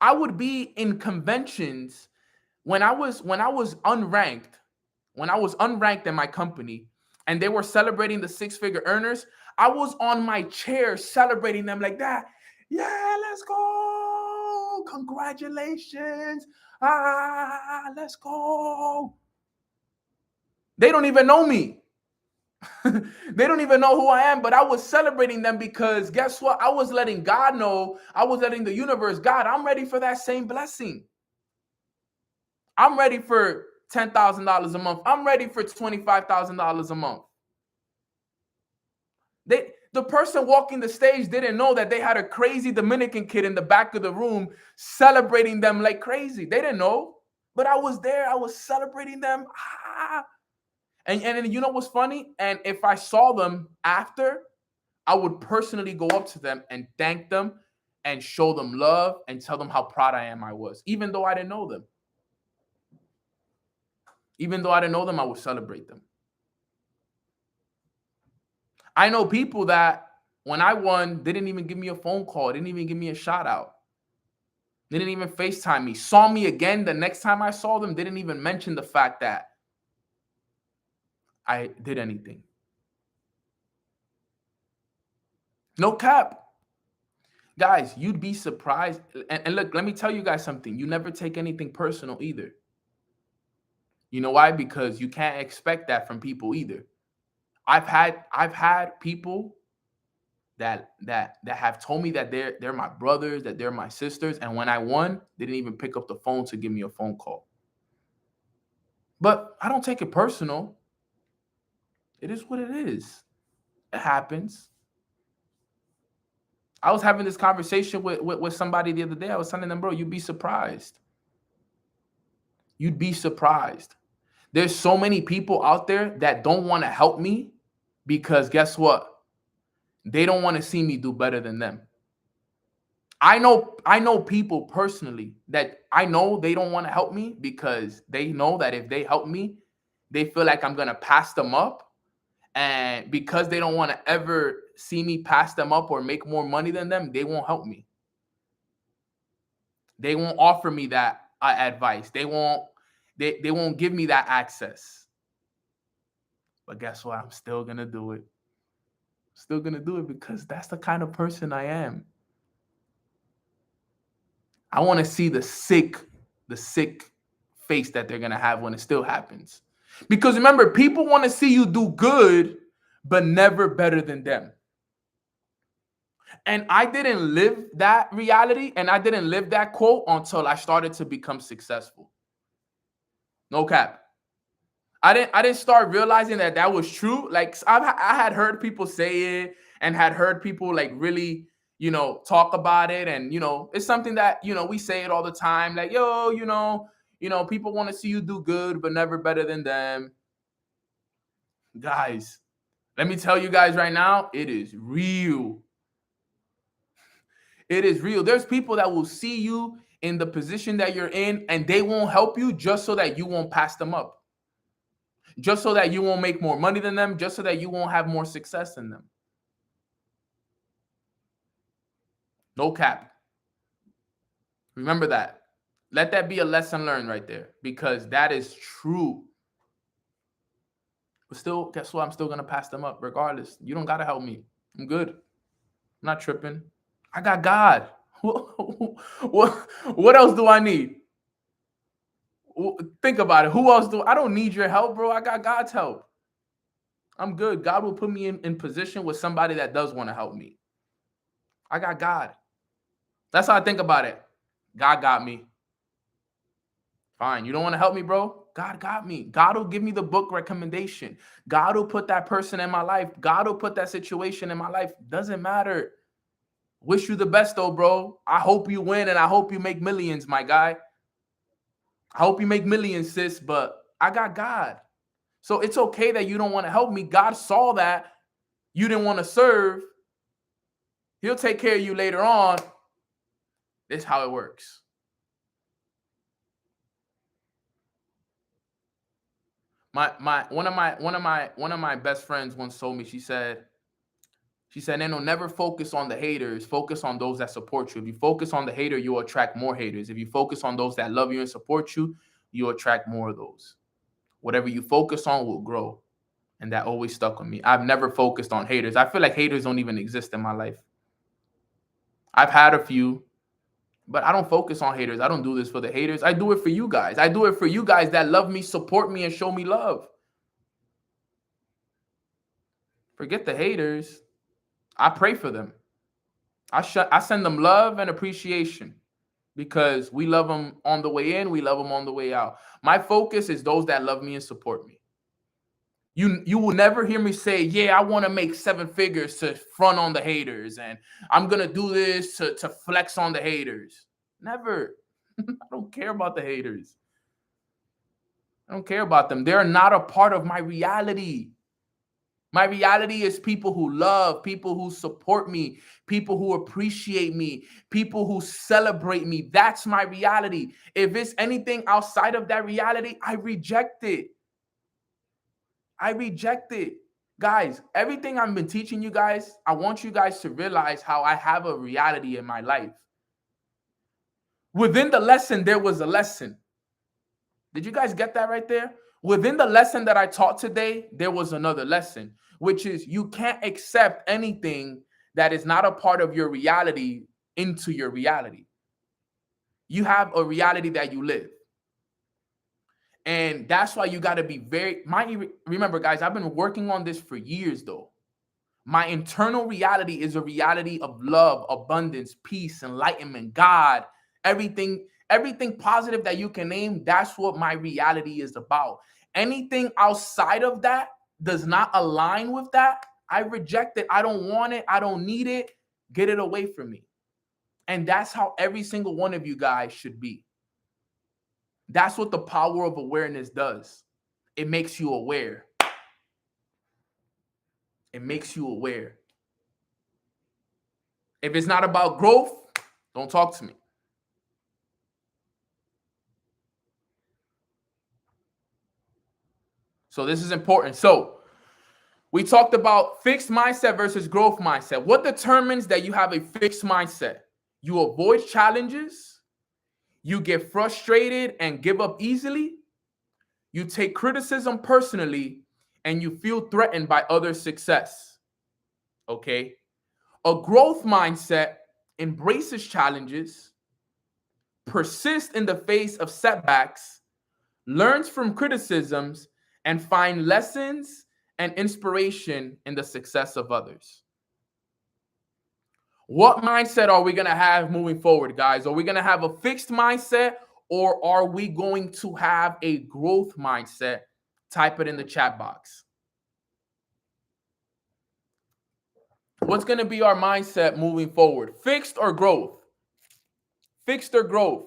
Speaker 2: I would be in conventions when I was unranked, in my company and they were celebrating the six-figure earners. I was on my chair celebrating them like that. Yeah, let's go. Congratulations. Let's go. They don't even know me. They don't even know who I am, but I was celebrating them because guess what? I was letting God know, I was letting the universe, God, I'm ready for that same blessing. I'm ready for $10,000 a month. I'm ready for $25,000 a month. The person walking the stage didn't know that they had a crazy Dominican kid in the back of the room celebrating them like crazy. They didn't know, but I was there. I was celebrating them. And you know what's funny? And if I saw them after, I would personally go up to them and thank them and show them love and tell them how proud I was, even though I didn't know them. Even though I didn't know them, I would celebrate them. I know people that when I won, they didn't even give me a phone call. Didn't even give me a shout out. They didn't even FaceTime me. Saw me again the next time I saw them. Didn't even mention the fact that I did anything. No cap. Guys, you'd be surprised. And look, let me tell you guys something. You never take anything personal either. You know why? Because you can't expect that from people either. I've had people that have told me that they're my brothers, that they're my sisters, and when I won, they didn't even pick up the phone to give me a phone call. But I don't take it personal. It is what it is. It happens. I was having this conversation with somebody the other day. I was telling them, bro, you'd be surprised. You'd be surprised. There's so many people out there that don't want to help me because guess what? They don't want to see me do better than them. I know people personally that I know they don't want to help me because they know that if they help me, they feel like I'm going to pass them up. And because they don't want to ever see me pass them up or make more money than them, they won't help me. They won't offer me that advice. They won't give me that access. But guess what? I'm still going to do it. Still going to do it because that's the kind of person I am. I want to see the sick face that they're going to have when it still happens. Because remember, people want to see you do good, but never better than them. And I didn't live that reality and I didn't live that quote until I started to become successful. No cap. I didn't start realizing that was true. Like I had heard people say it and had heard people like really, talk about it. And, it's something that, we say it all the time. Like, yo, people want to see you do good, but never better than them. Guys, let me tell you guys right now, it is real. It is real. There's people that will see you in the position that you're in and they won't help you just so that you won't pass them up. Just so that you won't make more money than them, just so that you won't have more success than them. No cap. Remember that. Let that be a lesson learned right there because that is true. But still, guess what? I'm still going to pass them up regardless. You don't got to help me. I'm good. I'm not tripping. I got God. What else do I need? Think about it. Who else I don't need your help, bro. I got God's help. I'm good. God will put me in position with somebody that does want to help me. I got God. That's how I think about it. God got me. Fine. You don't want to help me, bro? God got me. God will give me the book recommendation. God will put that person in my life. God will put that situation in my life. Doesn't matter. Wish you the best, though, bro. I hope you win and I hope you make millions, my guy. I hope you make millions, sis, but I got God. So it's okay that you don't want to help me. God saw that you didn't want to serve. He'll take care of you later on. This is how it works. One of my best friends once told me, she said, Nano, never focus on the haters. Focus on those that support you. If you focus on the hater, you'll attract more haters. If you focus on those that love you and support you, you'll attract more of those. Whatever you focus on will grow. And that always stuck with me. I've never focused on haters. I feel like haters don't even exist in my life. I've had a few, but I don't focus on haters. I don't do this for the haters. I do it for you guys. I do it for you guys that love me, support me, and show me love. Forget the haters. I pray for them. I send them love and appreciation because we love them on the way in. We love them on the way out. My focus is those that love me and support me. You will never hear me say, yeah, I want to make 7 figures to front on the haters. And I'm going to do this to flex on the haters. Never. I don't care about the haters. I don't care about them. They're not a part of my reality. My reality is people who love, people who support me, people who appreciate me, people who celebrate me. That's my reality. If it's anything outside of that reality, I reject it. I reject it. Guys, everything I've been teaching you guys, I want you guys to realize how I have a reality in my life. Within the lesson, there was a lesson. Did you guys get that right there? Within the lesson that I taught today, there was another lesson, which is you can't accept anything that is not a part of your reality into your reality. You have a reality that you live. And that's why you got to be remember, guys, I've been working on this for years, though. My internal reality is a reality of love, abundance, peace, enlightenment, God, everything positive that you can name. That's what my reality is about. Anything outside of that does not align with that, I reject it. I don't want it. I don't need it. Get it away from me. And that's how every single one of you guys should be. That's what the power of awareness does. It makes you aware. It makes you aware. If it's not about growth, don't talk to me. So this is important. So we talked about fixed mindset versus growth mindset. What determines that you have a fixed mindset? You avoid challenges. You get frustrated and give up easily. You take criticism personally, and you feel threatened by others' success. Okay? A growth mindset embraces challenges, persists in the face of setbacks, learns from criticisms, and finds lessons and inspiration in the success of others. What mindset are we going to have moving forward, guys? Are we going to have a fixed mindset, or are we going to have a growth mindset? Type it in the chat box. What's going to be our mindset moving forward? Fixed or growth? Fixed or growth?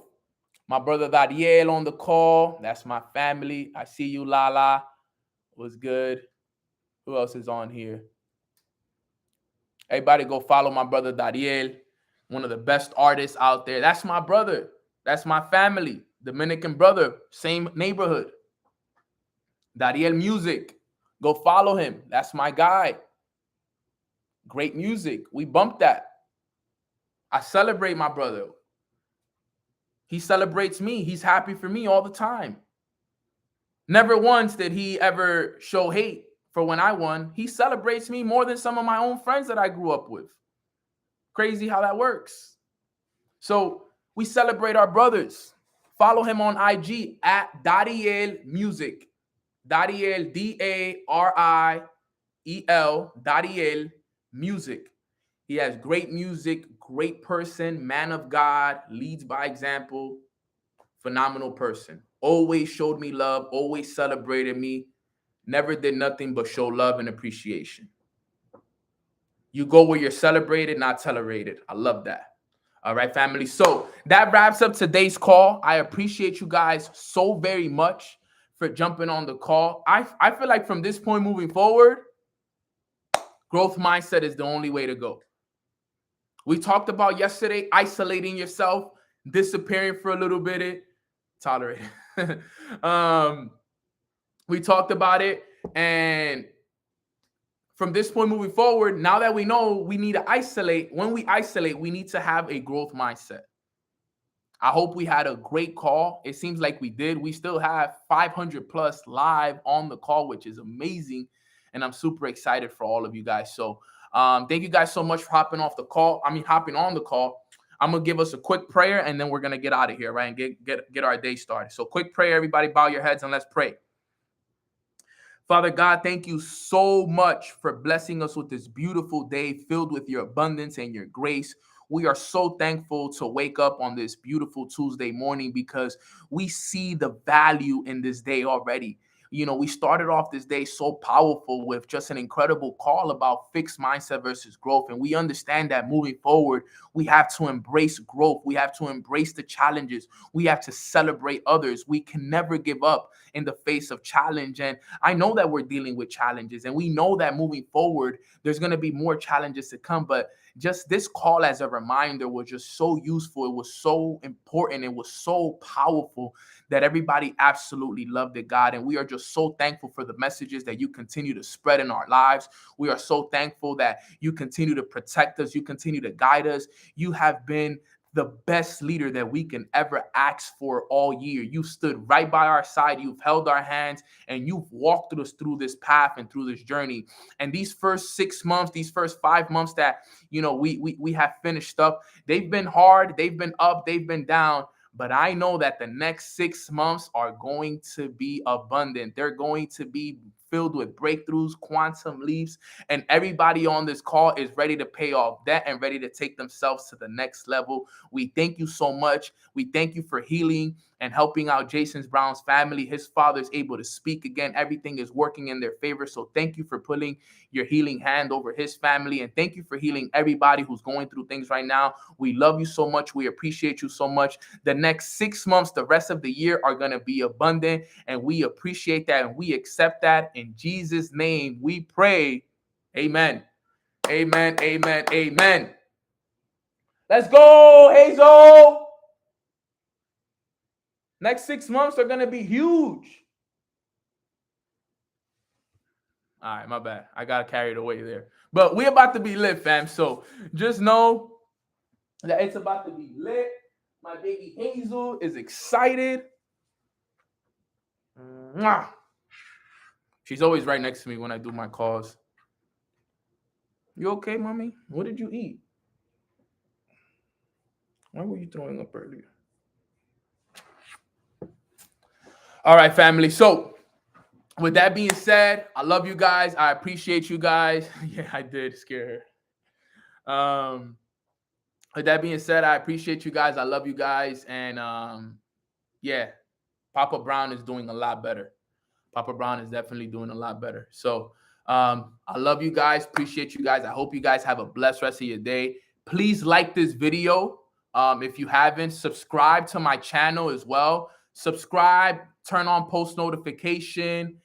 Speaker 2: My brother Dariel on the call. That's my family. I see you, Lala. What's good? Who else is on here? Everybody go follow my brother Dariel, one of the best artists out there. That's my brother. That's my family. Dominican brother, same neighborhood. Dariel Music. Go follow him. That's my guy. Great music. We bumped that. I celebrate my brother. He celebrates me. He's happy for me all the time. Never once did he ever show hate for when I won. He celebrates me more than some of my own friends that I grew up with. Crazy how that works. So we celebrate our brothers. Follow him on IG at Dariel Music. Dariel, Dariel, Dariel Music. He has great music, great person, man of God, leads by example, phenomenal person. Always showed me love, always celebrated me, never did nothing but show love and appreciation. You go where you're celebrated, not tolerated. I love that. All right, family. So that wraps up today's call. I appreciate you guys so very much for jumping on the call. I feel like from this point moving forward, growth mindset is the only way to go. We talked about yesterday isolating yourself, disappearing for a little bit, tolerate. We talked about it, and from this point moving forward, now that we know we need to isolate, when we isolate, we need to have a growth mindset. I hope we had a great call. It seems like we did. We still have 500 plus live on the call, which is amazing. And I'm super excited for all of you guys. So thank you guys so much for hopping on the call. I'm going to give us a quick prayer, and then we're going to get out of here, right? And get our day started. So quick prayer, everybody bow your heads and let's pray. Father God, thank you so much for blessing us with this beautiful day filled with your abundance and your grace. We are so thankful to wake up on this beautiful Tuesday morning because we see the value in this day already. You know, we started off this day so powerful with just an incredible call about fixed mindset versus growth. And we understand that moving forward, we have to embrace growth. We have to embrace the challenges. We have to celebrate others. We can never give up in the face of challenge. And I know that we're dealing with challenges, and we know that moving forward, there's going to be more challenges to come. But just this call as a reminder was just so useful. It was so important. It was so powerful that everybody absolutely loved it, God. And we are just so thankful for the messages that you continue to spread in our lives. We are so thankful that you continue to protect us. You continue to guide us. You have been the best leader that we can ever ask for all year. You stood right by our side. You've held our hands, and you've walked us through this path and through this journey. And these first 6 months, these first 5 months that, you know, we have finished up, they've been hard. They've been up. They've been down. But I know that the next 6 months are going to be abundant. They're going to be filled with breakthroughs, quantum leaps, and everybody on this call is ready to pay off debt and ready to take themselves to the next level. We thank you so much. We thank you for healing and helping out Jason Brown's family. His father is able to speak again. Everything is working in their favor. So thank you for putting your healing hand over his family. And thank you for healing everybody who's going through things right now. We love you so much. We appreciate you so much. The next 6 months, the rest of the year are going to be abundant. And we appreciate that. And we accept that. In Jesus' name, we pray. Amen. Amen. Amen. Amen. Let's go, Hazel. Next 6 months are going to be huge. All right, my bad. I got carried away there. But we're about to be lit, fam. So just know that it's about to be lit. My baby Hazel is excited. Mwah. She's always right next to me when I do my calls. You okay, mommy? What did you eat? Why were you throwing up earlier? All right, family. So with that being said, I love you guys. I appreciate you guys. Yeah, I did scare her. With that being said, I appreciate you guys. I love you guys. And yeah, Papa Brown is doing a lot better. Papa Brown is definitely doing a lot better. So I love you guys. Appreciate you guys. I hope you guys have a blessed rest of your day. Please like this video. If you haven't, subscribe to my channel as well. Subscribe, turn on post notification.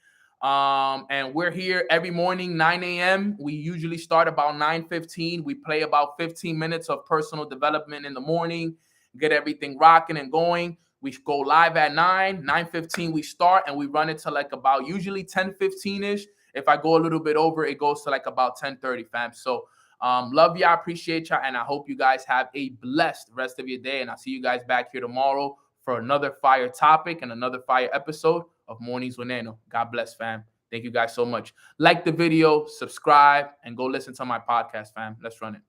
Speaker 2: And we're here every morning, 9 a.m. We usually start about 9:15. We play about 15 minutes of personal development in the morning, get everything rocking and going. We go live at 9:15 we start, and we run it to like about usually 10:15-ish. If I go a little bit over, it goes to like about 10:30, fam. So love y'all, appreciate y'all, and I hope you guys have a blessed rest of your day. And I'll see you guys back here tomorrow for another fire topic and another fire episode of Mornings with Nano. God bless, fam. Thank you guys so much. Like the video, subscribe, and go listen to my podcast, fam. Let's run it.